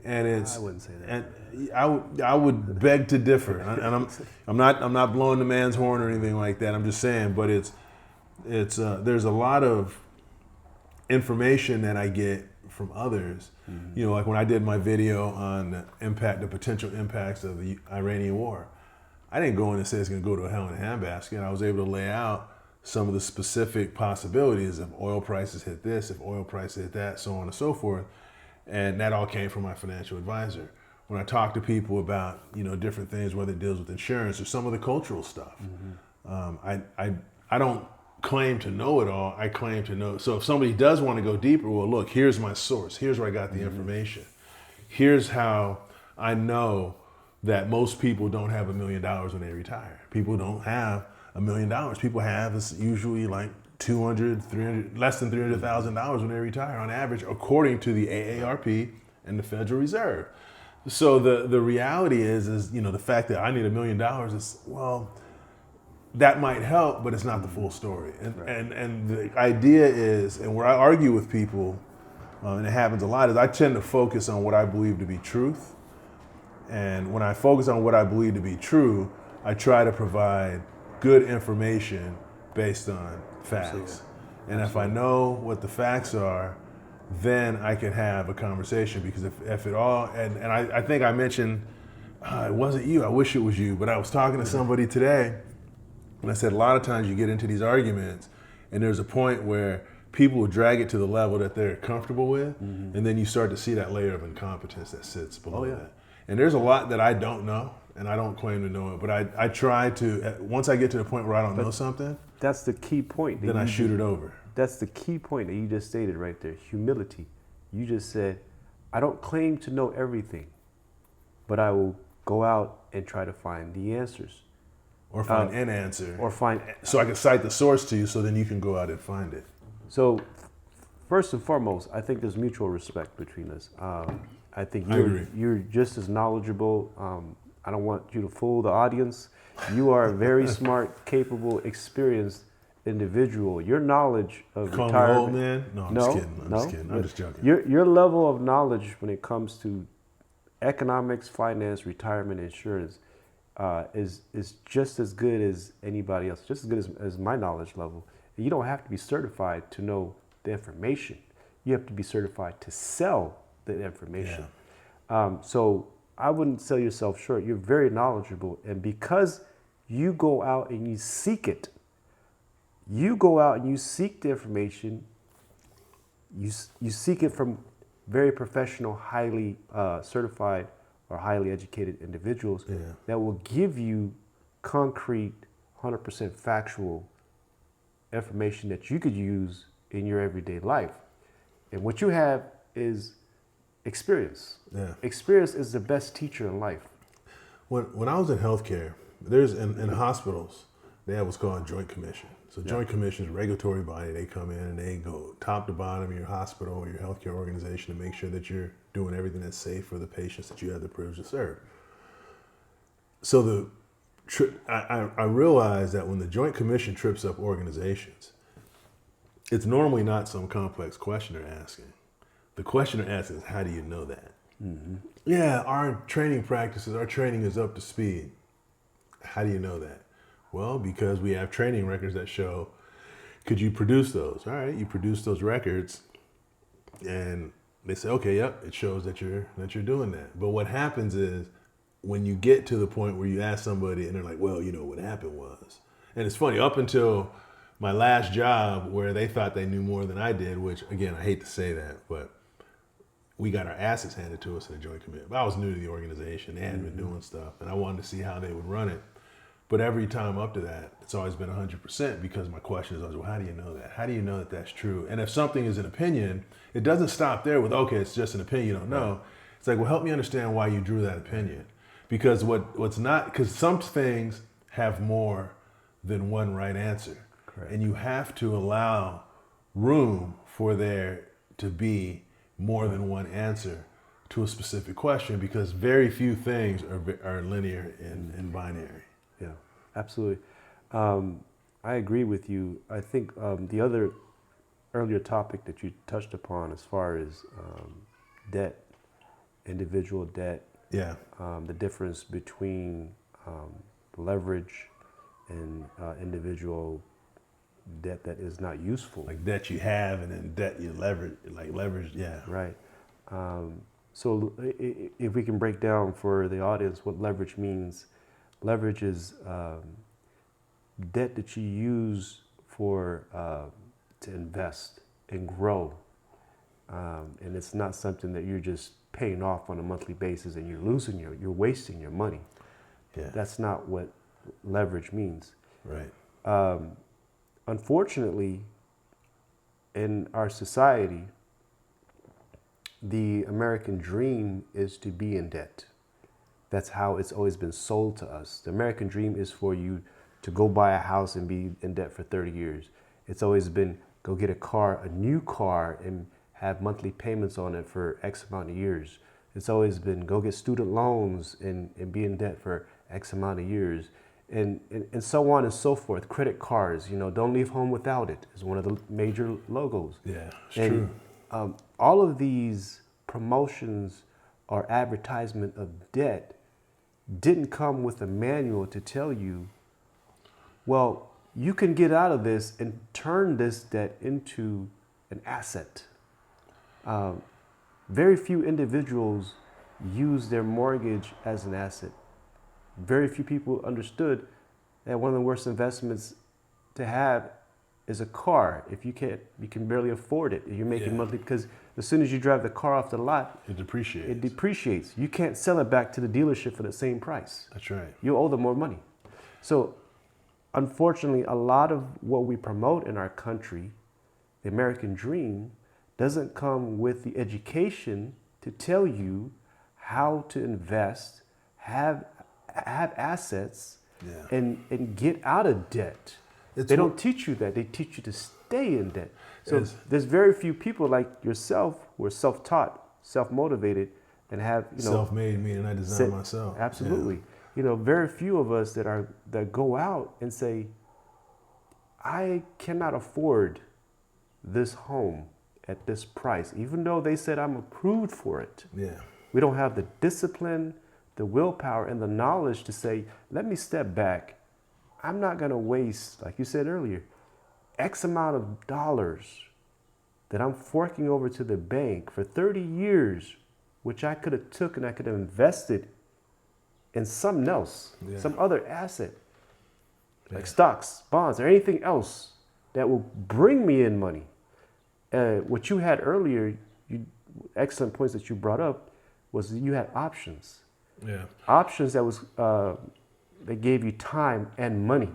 And I wouldn't say that. And I would beg to differ. And I'm not blowing the man's horn or anything like that. I'm just saying, but it's there's a lot of information that I get from others. You know, like when I did my video on the potential impacts of the Iranian war, I didn't go in and say it's going to go to a hell in a handbasket. I was able to lay out some of the specific possibilities if oil prices hit this, if oil prices hit that, so on and so forth. And that all came from my financial advisor. When I talk to people about, you know, different things, whether it deals with insurance or some of the cultural stuff, I don't claim to know it all. I claim to know. So if somebody does want to go deeper, well, look, here's my source. Here's where I got the information. Here's how I know that most people don't have $1 million when they retire. People don't have $1 million. People have, it's usually like 200, 300, less than $300,000 when they retire on average, according to the AARP and the Federal Reserve. So the reality is, you know, the fact that I need $1 million is, well, that might help, but it's not the full story. And the idea is, and where I argue with people, and it happens a lot, is I tend to focus on what I believe to be truth. And when I focus on what I believe to be true, I try to provide good information based on facts. Absolutely. And if I know what the facts are, then I can have a conversation, because if it all, and I think I mentioned, it wasn't you, I wish it was you, but I was talking to somebody today, and I said a lot of times you get into these arguments and there's a point where people will drag it to the level that they're comfortable with, and then you start to see that layer of incompetence that sits below that. And there's a lot that I don't know, and I don't claim to know it, but I try to, once I get to the point where I don't know something, that's the key point. Then I shoot it over. That's the key point that you just stated right there, humility. You just said, I don't claim to know everything, but I will go out and try to find the answers. Or find an answer. Or find. So I can cite the source to you, so then you can go out and find it. So first and foremost, I think there's mutual respect between us. I think you're just as knowledgeable. I don't want you to fool the audience. You are a very smart, capable, experienced individual. Your knowledge of Call retirement. me old man? No, I'm just kidding. I'm just kidding. I'm just joking. Your level of knowledge when it comes to economics, finance, retirement, insurance is just as good as anybody else, just as good as my knowledge level. And you don't have to be certified to know the information. You have to be certified to sell the information. Yeah. So I wouldn't sell yourself short. You're very knowledgeable. And because you go out and you seek it, you go out and you seek the information, you seek it from very professional, highly certified or highly educated individuals that will give you concrete, 100% factual information that you could use in your everyday life. And what you have is experience. Yeah. Experience is the best teacher in life. When I was in healthcare, there's in hospitals, they have what's called a joint commission. So joint commission is a regulatory body. They come in and they go top to bottom of your hospital or your healthcare organization to make sure that you're doing everything that's safe for the patients that you have the privilege to serve. So I realized that when the joint commission trips up organizations, it's normally not some complex question they're asking. The question they're asking is, how do you know that? Mm-hmm. Yeah, our training practices, our training is up to speed. How do you know that? Well, because we have training records that show, could you produce those? All right, you produce those records, and they say, okay, yep, it shows that you're doing that. But what happens is, when you get to the point where you ask somebody and they're like, well, you know, what happened was, and it's funny, up until my last job where they thought they knew more than I did, which again, I hate to say that, but we got our asses handed to us in the joint committee. But I was new to the organization. They hadn't been doing stuff, and I wanted to see how they would run it. But every time up to that, it's always been 100%, because my question is always, well, how do you know that? How do you know that that's true? And if something is an opinion, it doesn't stop there with, okay, it's just an opinion, you don't know. It's like, well, help me understand why you drew that opinion. Because because some things have more than one right answer. Correct. And you have to allow room for there to be more than one answer to a specific question, because very few things are linear and binary. Yeah, absolutely. I agree with you. I think the other earlier topic that you touched upon as far as debt individual debt. Yeah. The difference between leverage and individual debt that is not useful. Like debt you have and then debt you leverage, yeah. Right. So if we can break down for the audience what leverage means, leverage is debt that you use for to invest and grow, and it's not something that you're just paying off on a monthly basis and you're wasting your money. Yeah. That's not what leverage means. Right. Unfortunately, in our society, the American dream is to be in debt. That's how it's always been sold to us. The American dream is for you to go buy a house and be in debt for 30 years. It's always been go get a new car, and have monthly payments on it for X amount of years. It's always been go get student loans and be in debt for X amount of years. And so on and so forth. Credit cards, don't leave home without it is one of the major logos. Yeah, it's true. All of these promotions or advertisement of debt didn't come with a manual to tell you, well, you can get out of this and turn this debt into an asset. Very few individuals use their mortgage as an asset. Very few people understood that one of the worst investments to have is a car. If you can barely afford it. If you're making monthly, because as soon as you drive the car off the lot, it depreciates. It depreciates. You can't sell it back to the dealership for the same price. That's right. You owe them more money. So, unfortunately, a lot of what we promote in our country, the American dream, doesn't come with the education to tell you how to invest, have assets, and get out of debt. They don't teach you that. They teach you to stay in debt. So there's very few people like yourself who are self-taught, self-motivated, and have self-made, meaning I design myself. Absolutely. Very few of us that go out and say, I cannot afford this home at this price, even though they said I'm approved for it. Yeah. We don't have the discipline, the willpower, and the knowledge to say, let me step back. I'm not going to waste, like you said earlier, X amount of dollars that I'm forking over to the bank for 30 years, which I could have took and I could have invested in something else, some other asset, like stocks, bonds, or anything else that will bring me in money. What you had earlier, excellent points that you brought up, was that you had options. Yeah. Options that gave you time and money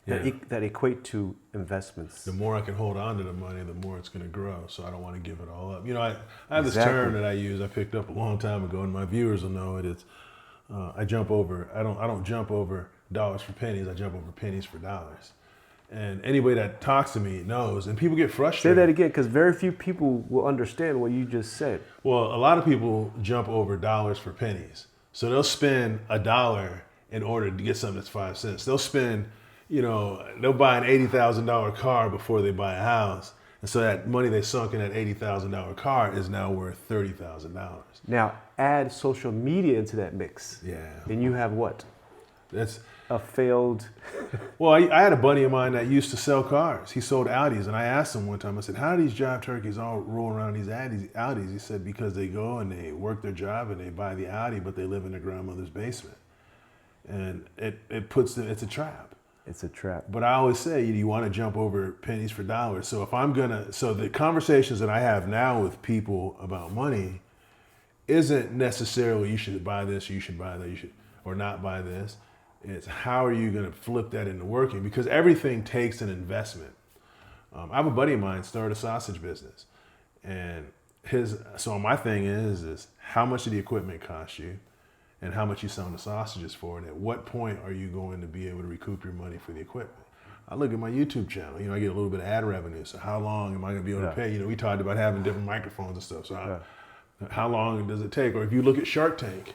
that equate to investments. The more I can hold on to the money, the more it's going to grow. So I don't want to give it all up. I have this term that I use. I picked up a long time ago, and my viewers will know it. It's I don't jump over dollars for pennies. I jump over pennies for dollars. And anybody that talks to me knows, and people get frustrated. Say that again, because very few people will understand what you just said. Well, a lot of people jump over dollars for pennies. So they'll spend $1 in order to get something that's 5 cents. They'll spend, they'll buy an $80,000 car before they buy a house. And so that money they sunk in that $80,000 car is now worth $30,000. Now, add social media into that mix. Yeah. And you have what? That's a failed... Well, I had a buddy of mine that used to sell cars. He sold Audis, and I asked him one time, I said, how do these job turkeys all roll around these Audis? He said, because they go and they work their job and they buy the Audi, but they live in their grandmother's basement. And it's a trap. It's a trap. But I always say, you want to jump over pennies for dollars. So so the conversations that I have now with people about money isn't necessarily you should buy this, or you should buy that, or not buy this. It's how are you going to flip that into working? Because everything takes an investment. I have a buddy of mine started a sausage business, and so my thing is how much did the equipment cost you, and how much you selling the sausages for, and at what point are you going to be able to recoup your money for the equipment? I look at my YouTube channel. I get a little bit of ad revenue. So how long am I going to be able to pay? We talked about having different microphones and stuff. So how long does it take? Or if you look at Shark Tank,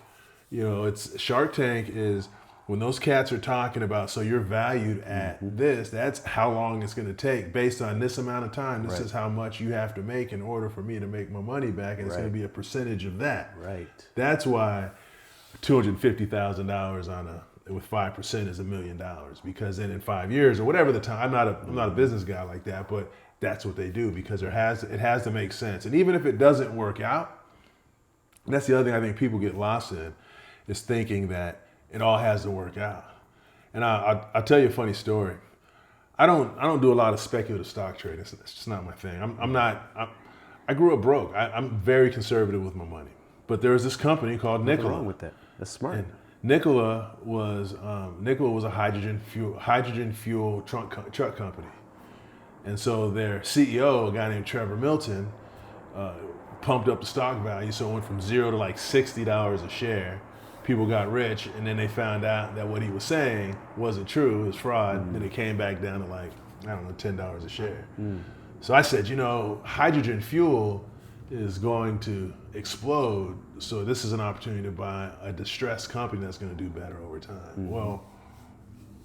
Shark Tank is when those cats are talking about, so you're valued at this, that's how long it's going to take based on this amount of time. This is how much you have to make in order for me to make my money back. And it's going to be a percentage of that. Right. That's why $250,000 with 5% is $1 million, because then in 5 years or whatever the time, I'm not a business guy like that, but that's what they do, because it has to make sense. And even if it doesn't work out, and that's the other thing I think people get lost in, is thinking that it all has to work out. And I'll tell you a funny story. I don't do a lot of speculative stock trading. It's just not my thing. I grew up broke. I'm very conservative with my money. But there was this company called Nikola. What's wrong with that? That's smart. And Nikola was a hydrogen fuel truck company. And so their CEO, a guy named Trevor Milton, pumped up the stock value, so it went from $0 to like $60 a share. People got rich, and then they found out that what he was saying wasn't true, it was fraud. Then it came back down to like, I don't know, $10 a share. So I said, hydrogen fuel is going to explode, so this is an opportunity to buy a distressed company that's going to do better over time. Well,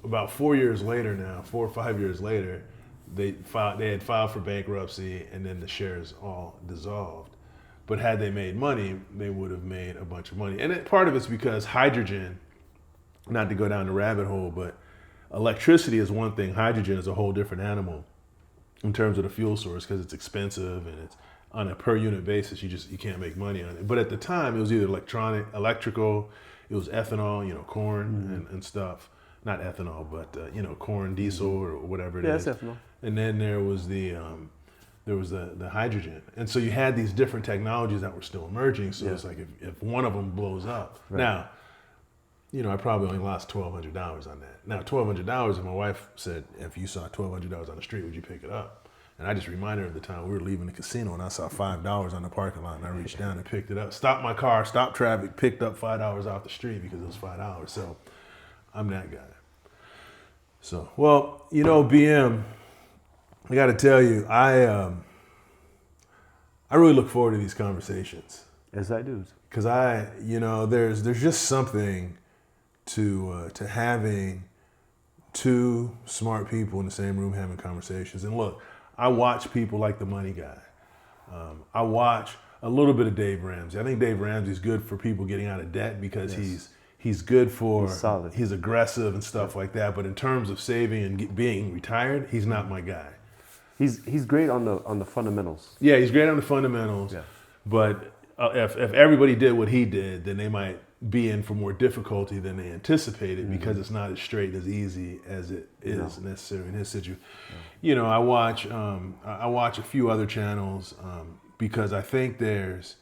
about 4 years later now, 4 or 5 years later, they had filed for bankruptcy, and then the shares all dissolved. But had they made money, they would have made a bunch of money. And part of it's because hydrogen, not to go down the rabbit hole, but electricity is one thing. Hydrogen is a whole different animal in terms of the fuel source, because it's expensive and it's on a per unit basis. You can't make money on it. But at the time, it was either electrical, it was ethanol, corn and stuff. Not ethanol, but corn, diesel, or whatever it is. Yeah, it's ethanol. And then there was the hydrogen. And so you had these different technologies that were still emerging. So it's like if one of them blows up. Right. Now, I probably only lost $1,200 on that. Now, $1,200, and my wife said, if you saw $1,200 on the street, would you pick it up? And I just reminded her of the time we were leaving the casino, and I saw $5 on the parking lot, and I reached down and picked it up, stopped my car, stopped traffic, picked up $5 off the street because it was $5. So I'm that guy. So, well, BM, I got to tell you, I really look forward to these conversations. Yes, I do. Because there's just something to having two smart people in the same room having conversations. And look, I watch people like the Money Guy. I watch a little bit of Dave Ramsey. I think Dave Ramsey's good for people getting out of debt because he's good for, he's solid. He's aggressive and stuff like that. But in terms of saving and being retired, he's not my guy. He's great on the fundamentals. Yeah, he's great on the fundamentals. Yeah. But if everybody did what he did, then they might be in for more difficulty than they anticipated because it's not as straight and as easy as it is necessary in his situation. Yeah. I watch a few other channels because I think there's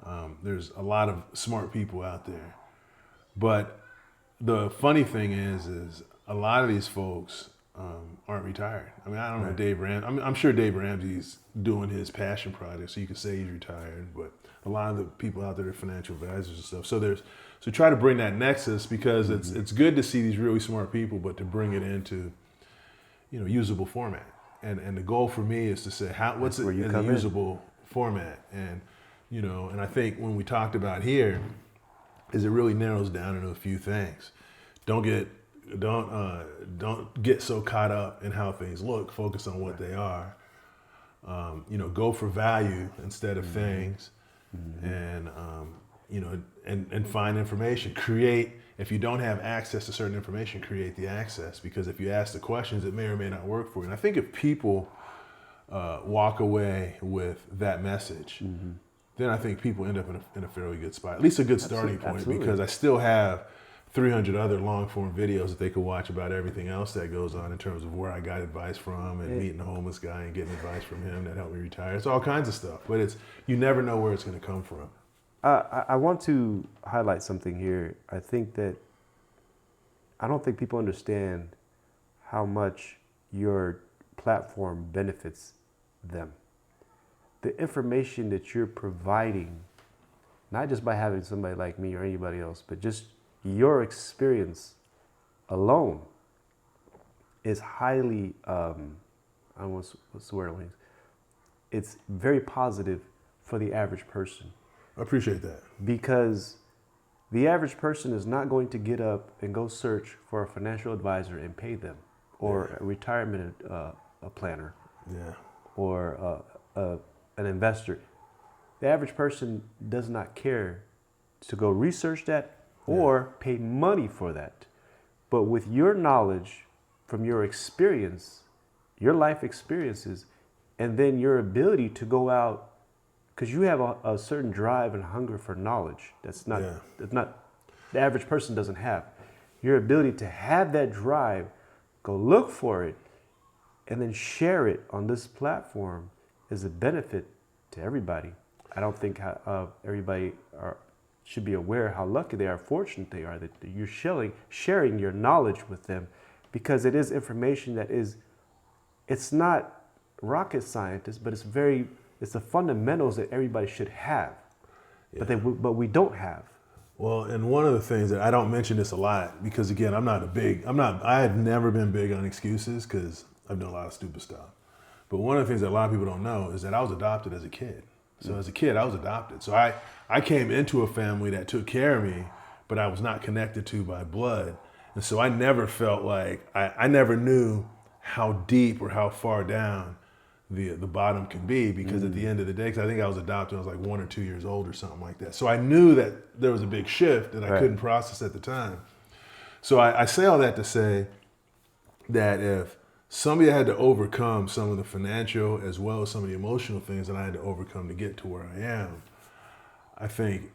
a lot of smart people out there. But the funny thing is a lot of these folks aren't retired. I mean, I don't know Dave Ramsey. I'm sure Dave Ramsey's doing his passion project, so you could say he's retired. But a lot of the people out there are financial advisors and stuff. So try to bring that nexus, because it's good to see these really smart people, but to bring it into usable format. And the goal for me is to say what's it in a usable format. And and I think when we talked about here, is it really narrows down into a few things. Don't get so caught up in how things look. Focus on what they are. Go for value instead of things, and and find information. Create. If you don't have access to certain information, create the access, because if you ask the questions, it may or may not work for you. And I think if people walk away with that message, then I think people end up in a fairly good spot. At least a good starting point, because I still have 300 other long-form videos that they could watch about everything else that goes on in terms of where I got advice from, and meeting a homeless guy and getting advice from him that helped me retire. It's all kinds of stuff, but you never know where it's going to come from. I want to highlight something here. I don't think people understand how much your platform benefits them. The information that you're providing, not just by having somebody like me or anybody else, but just your experience alone is highly, I don't know what's the word, it's very positive for the average person. I appreciate that. Because The average person is not going to get up and go search for a financial advisor and pay them, or a retirement a planner, or an investor. The average person does not care to go research that or pay money for that. But with your knowledge from your experience, your life experiences, and then your ability to go out, because you have a certain drive and hunger for knowledge that's not the average person doesn't have. Your ability to have that drive, go look for it, and then share it on this platform is a benefit to everybody. I don't think everybody should be aware how lucky they are, fortunate they are that you're sharing your knowledge with them, because it is information that it's not rocket scientists, but it's the fundamentals that everybody should have, but we don't have. Well, and one of the things that I don't mention this a lot, because again, I have never been big on excuses because I've done a lot of stupid stuff. But one of the things that a lot of people don't know is that I was adopted as a kid. So as a kid, I was adopted. So I came into a family that took care of me, but I was not connected to by blood. And so I never felt like, I never knew how deep or how far down the bottom can be, because at the end of the day, because I think I was adopted when I was like 1 or 2 years old or something like that. So I knew that there was a big shift that I couldn't process at the time. So I say all that to say that if somebody had to overcome some of the financial as well as some of the emotional things that I had to overcome to get to where I am, I think,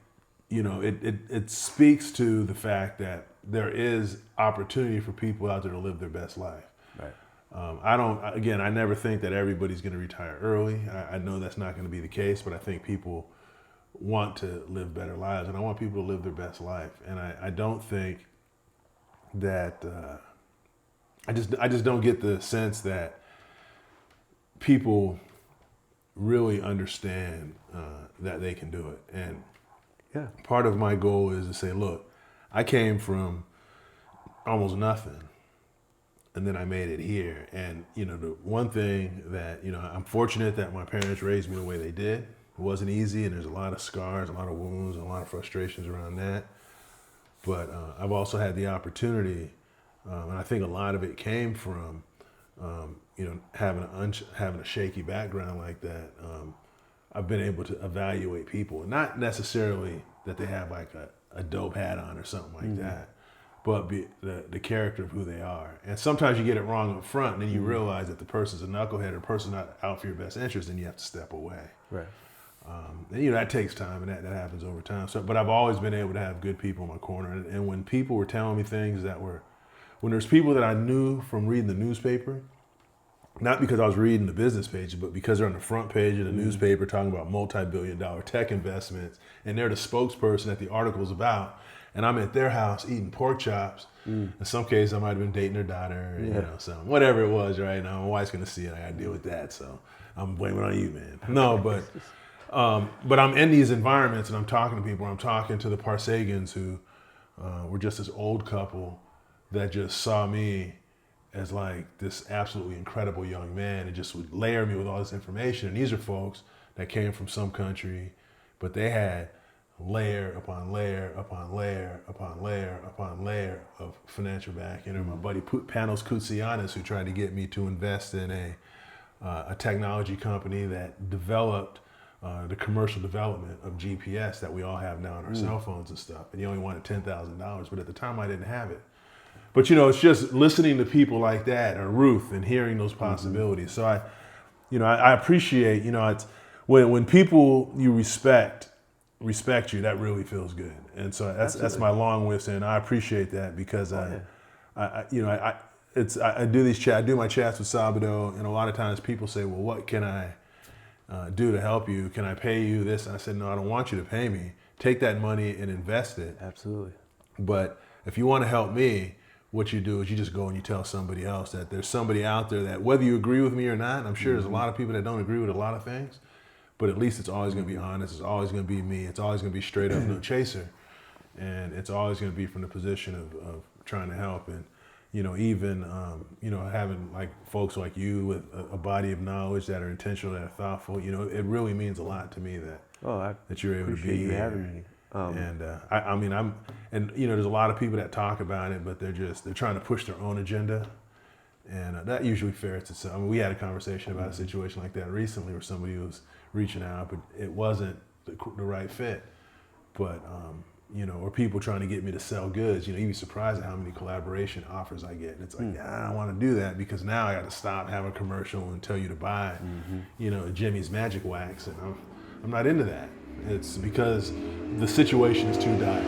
it speaks to the fact that there is opportunity for people out there to live their best life. Right. I never think that everybody's going to retire early. I know that's not going to be the case, but I think people want to live better lives, and I want people to live their best life. And I don't think that, I just don't get the sense that people really understand that they can do it. And part of my goal is to say, look, I came from almost nothing, and then I made it here. And, the one thing that, I'm fortunate that my parents raised me the way they did. It wasn't easy, and there's a lot of scars, a lot of wounds, and a lot of frustrations around that. But I've also had the opportunity, and I think a lot of it came from, having a shaky background like that. I've been able to evaluate people, not necessarily that they have like a dope hat on or something like that, but the character of who they are. And sometimes you get it wrong up front, and then you realize that the person's a knucklehead or a person's not out for your best interest, and you have to step away. Right. And that takes time, and that happens over time. So, but I've always been able to have good people in my corner. And when people were telling me things when there's people that I knew from reading the newspaper, not because I was reading the business page, but because they're on the front page of the newspaper talking about multi-billion-dollar tech investments, and they're the spokesperson that the article's about, and I'm at their house eating pork chops. In some cases, I might have been dating their daughter, something, whatever it was, right? Now my wife's gonna see it. I gotta deal with that, so I'm blaming it on you, man. No, but I'm in these environments, and I'm talking to people. I'm talking to the Parsegans, who were just this old couple that just saw me as like this absolutely incredible young man, and just would layer me with all this information. And these are folks that came from some country, but they had layer upon layer upon layer upon layer upon layer of financial backing. And my buddy Panos Koutsianis, who tried to get me to invest in a technology company that developed the commercial development of GPS that we all have now on our cell phones and stuff. And he only wanted $10,000, but at the time I didn't have it. But it's just listening to people like that, or Ruth, and hearing those possibilities. So I appreciate, it's when people you respect you, that really feels good. And so that's my long way of saying I appreciate that, because I do my chats with Sabado, and a lot of times people say, well, what can I do to help you? Can I pay you this? And I said, no, I don't want you to pay me. Take that money and invest it. Absolutely. But if you want to help me, what you do is you just go and you tell somebody else that there's somebody out there that, whether you agree with me or not, I'm sure there's a lot of people that don't agree with a lot of things, but at least it's always going to be honest. It's always going to be me. It's always going to be straight up, no chaser. And it's always going to be from the position of trying to help. And, even, having like folks like you with a body of knowledge that are intentional, that are thoughtful, it really means a lot to me that you're able to be you here. having me. I mean, there's a lot of people that talk about it, but they're trying to push their own agenda. And that usually ferrets itself. I mean, we had a conversation about a situation like that recently where somebody was reaching out, but it wasn't the right fit. But, or people trying to get me to sell goods, you'd be surprised at how many collaboration offers I get. And it's like, I don't want to do that because now I got to stop, have a commercial and tell you to buy, Jimmy's Magic Wax. And I'm not into that. It's because the situation is too dire.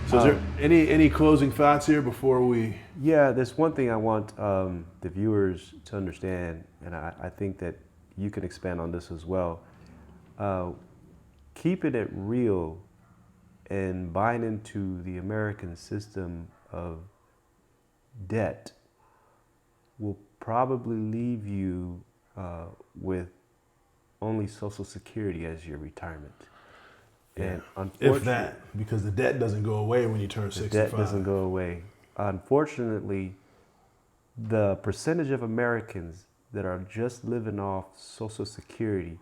So is there any closing thoughts here before we? Yeah, there's one thing I want the viewers to understand, and I think that you can expand on this as well. Keeping it real and buying into the American system of debt will probably leave you with only Social Security as your retirement. Yeah. And unfortunately, if that, because the debt doesn't go away when you turn 65. The debt doesn't go away. Unfortunately, the percentage of Americans that are just living off Social Security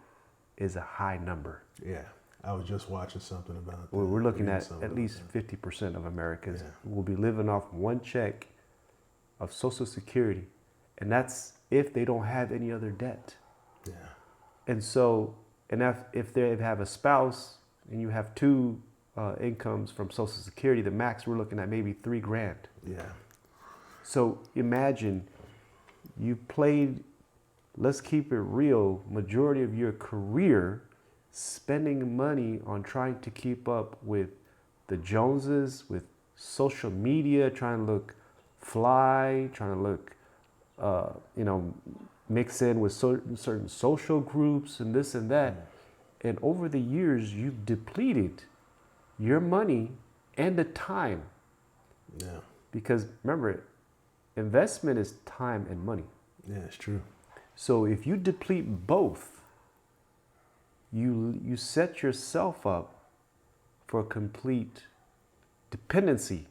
is a high number. Yeah, I was just watching something about that. We're looking at least 50% of Americans will be living off one check of Social Security, and that's if they don't have any other debt. Yeah. And so, if they have a spouse and you have two incomes from Social Security, the max we're looking at maybe $3,000. Yeah. So imagine you played, let's keep it real, majority of your career spending money on trying to keep up with the Joneses, with social media, trying to look fly, trying to look, mix in with certain social groups and this and that. And over the years, you've depleted your money and the time. Yeah. Because remember, investment is time and money. Yeah, it's true. So if you deplete both, you set yourself up for complete dependency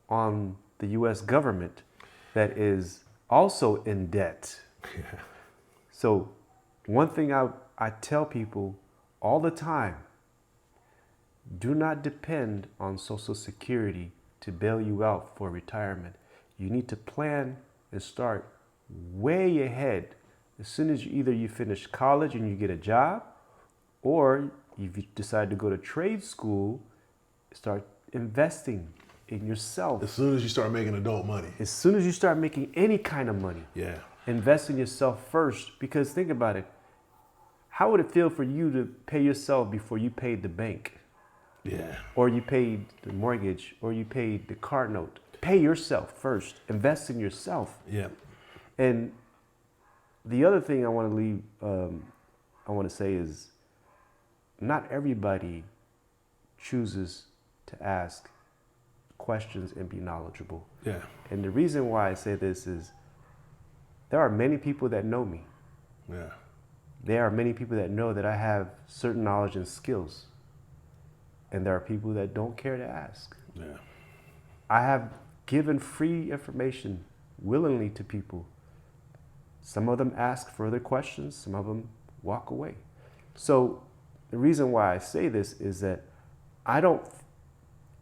on the U.S. government that is also in debt. Yeah. So one thing I tell people all the time, do not depend on Social Security to bail you out for retirement. You need to plan and start way ahead. As soon as you finish college and you get a job, or if you decide to go to trade school, start investing in yourself. As soon as you start making adult money. As soon as you start making any kind of money. Yeah. Invest in yourself first, because think about it. How would it feel for you to pay yourself before you paid the bank? Yeah. Or you paid the mortgage, or you paid the car note? Pay yourself first. Invest in yourself. Yeah. And the other thing I want to say is, not everybody chooses to ask questions and be knowledgeable. Yeah. And the reason why I say this is, there are many people that know me. Yeah. There are many people that know that I have certain knowledge and skills. And there are people that don't care to ask. Yeah. I have given free information willingly to people. Some of them ask further questions, some of them walk away. So the reason why I say this is that I don't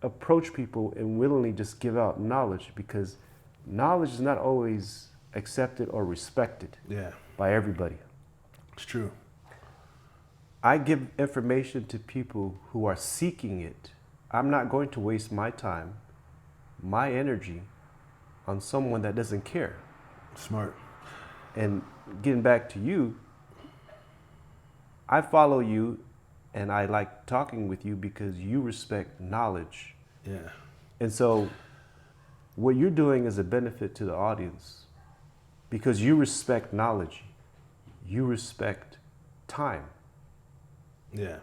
approach people and willingly just give out knowledge, because knowledge is not always accepted or respected by everybody. It's true. I give information to people who are seeking it. I'm not going to waste my time, my energy on someone that doesn't care. Smart. And getting back to you, I follow you and I like talking with you because you respect knowledge. Yeah. And so what you're doing is a benefit to the audience because you respect knowledge. You respect time. Yeah.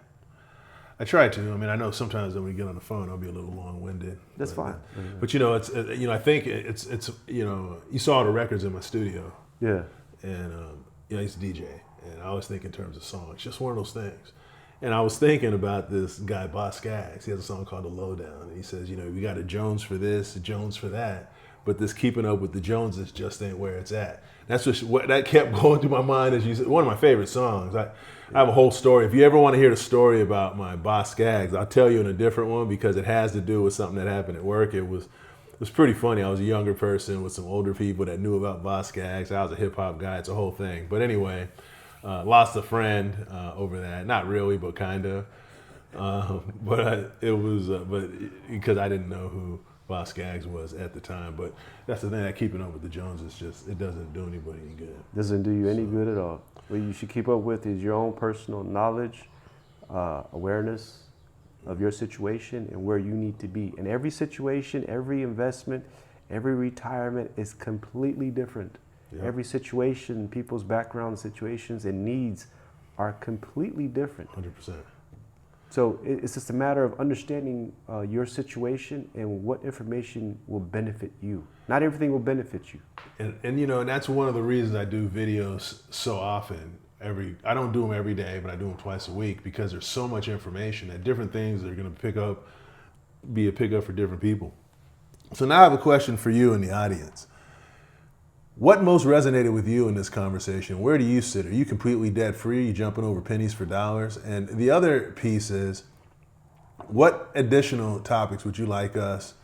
I try to. I mean, I know sometimes when we get on the phone, I'll be a little long-winded. That's fine. But it's I think it's you saw the records in my studio. Yeah. And I used to DJ, and I always think in terms of songs. Just one of those things. And I was thinking about this guy, Boss Skaggs. He has a song called The Lowdown, and he says, we got a Jones for this, a Jones for that, but this keeping up with the Joneses just ain't where it's at. That's what that kept going through my mind as you said. One of my favorite songs. I have a whole story. If you ever want to hear the story about my Boss Skaggs, I'll tell you in a different one because it has to do with something that happened at work. It was pretty funny. I was a younger person with some older people that knew about Boss Skaggs. I was a hip hop guy. It's a whole thing. But anyway, lost a friend over that. Not really, but kind of. But because I didn't know who Boss Skaggs was at the time. But that's the thing, that keeping up with the Joneses, just it doesn't do anybody any good. Doesn't do you any good at all. What you should keep up with is your own personal knowledge, awareness of your situation and where you need to be. And every situation, every investment, every retirement is completely different. Yep. Every situation, people's background situations and needs are completely different. 100%. So it's just a matter of understanding your situation and what information will benefit you. Not everything will benefit you. And you know, and that's one of the reasons I do videos so often. I don't do them every day, but I do them twice a week because there's so much information that different things are going to be a pickup for different people. So now I have a question for you in the audience. What most resonated with you in this conversation? Where do you sit? Are you completely debt free? Are you jumping over pennies for dollars? And the other piece is, what additional topics would you like us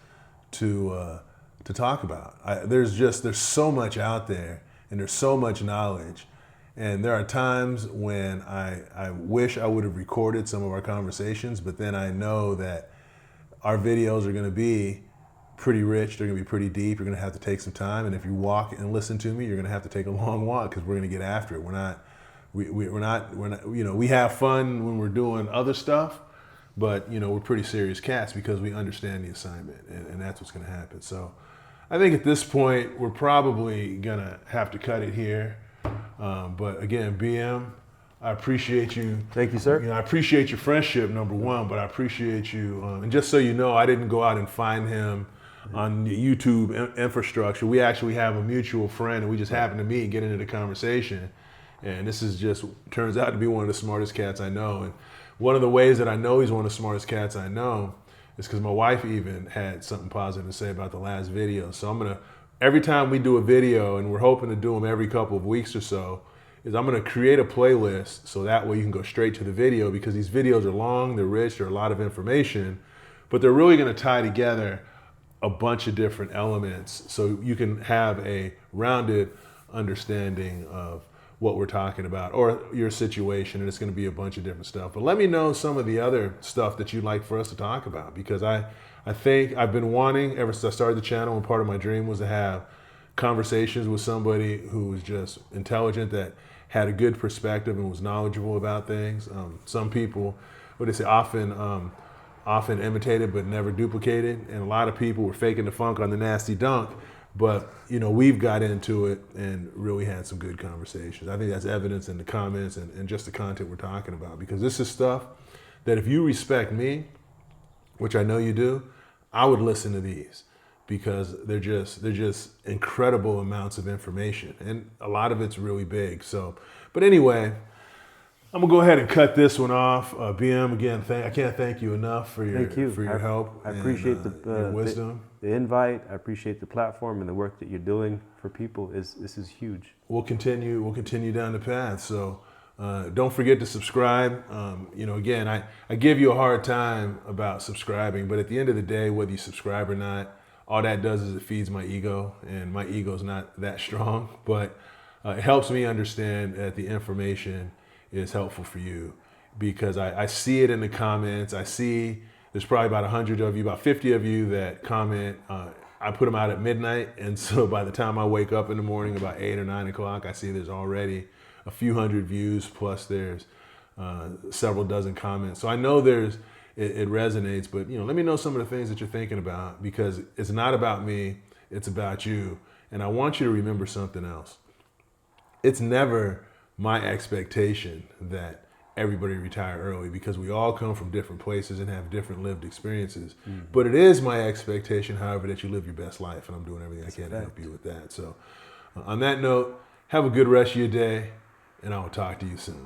to talk about? There's so much out there, and there's so much knowledge. And there are times when I wish I would have recorded some of our conversations, but then I know that our videos are going to be pretty rich. They're going to be pretty deep. You're going to have to take some time. And if you walk and listen to me, you're going to have to take a long walk because we're going to get after it. We're not, you know, we have fun when we're doing other stuff, but, you know, we're pretty serious cats because we understand the assignment, and that's what's going to happen. So I think at this point, we're probably going to have to cut it here. But again, BM, I appreciate you. Thank you, sir. You know, I appreciate your friendship, number one, but I appreciate you. And just so you know, I didn't go out and find him on the YouTube infrastructure. We actually have a mutual friend, and we just happened to meet and get into the conversation. And this is just turns out to be one of the smartest cats I know. And one of the ways that I know he's one of the smartest cats I know is because my wife even had something positive to say about the last video. So every time we do a video, and we're hoping to do them every couple of weeks or so, is I'm going to create a playlist so that way you can go straight to the video, because these videos are long, they're rich, they're a lot of information, but they're really going to tie together a bunch of different elements so you can have a rounded understanding of what we're talking about or your situation, and it's going to be a bunch of different stuff. But let me know some of the other stuff that you'd like for us to talk about, because I think I've been wanting, ever since I started the channel, and part of my dream was to have conversations with somebody who was just intelligent, that had a good perspective and was knowledgeable about things. Some people, what they say, often imitated but never duplicated, and a lot of people were faking the funk on the nasty dunk. But you know, we've got into it and really had some good conversations. I think that's evidence in the comments and just the content we're talking about, because this is stuff that if you respect me, which I know you do, I would listen to these, because they're just incredible amounts of information, and a lot of it's really big. So, but anyway, I'm gonna go ahead and cut this one off. BM, again, I can't thank you enough for your help. I appreciate your wisdom, the invite. I appreciate the platform and the work that you're doing for people. This is huge. We'll continue down the path. So don't forget to subscribe. You know, again, I give you a hard time about subscribing, but at the end of the day, whether you subscribe or not, all that does is it feeds my ego, and my ego's not that strong, but it helps me understand that the information is helpful for you, because I see it in the comments. I see there's probably about 100 of you, about 50 of you that comment. I put them out at midnight, and so by the time I wake up in the morning, about 8 or 9 o'clock, I see there's already a few hundred views, plus there's several dozen comments. So I know it resonates, but you know, let me know some of the things that you're thinking about, because it's not about me, it's about you. And I want you to remember something else. It's never my expectation that everybody retire early, because we all come from different places and have different lived experiences. Mm-hmm. But it is my expectation, however, that you live your best life, and I'm doing everything I can to help you with that. So on that note, have a good rest of your day, and I will talk to you soon.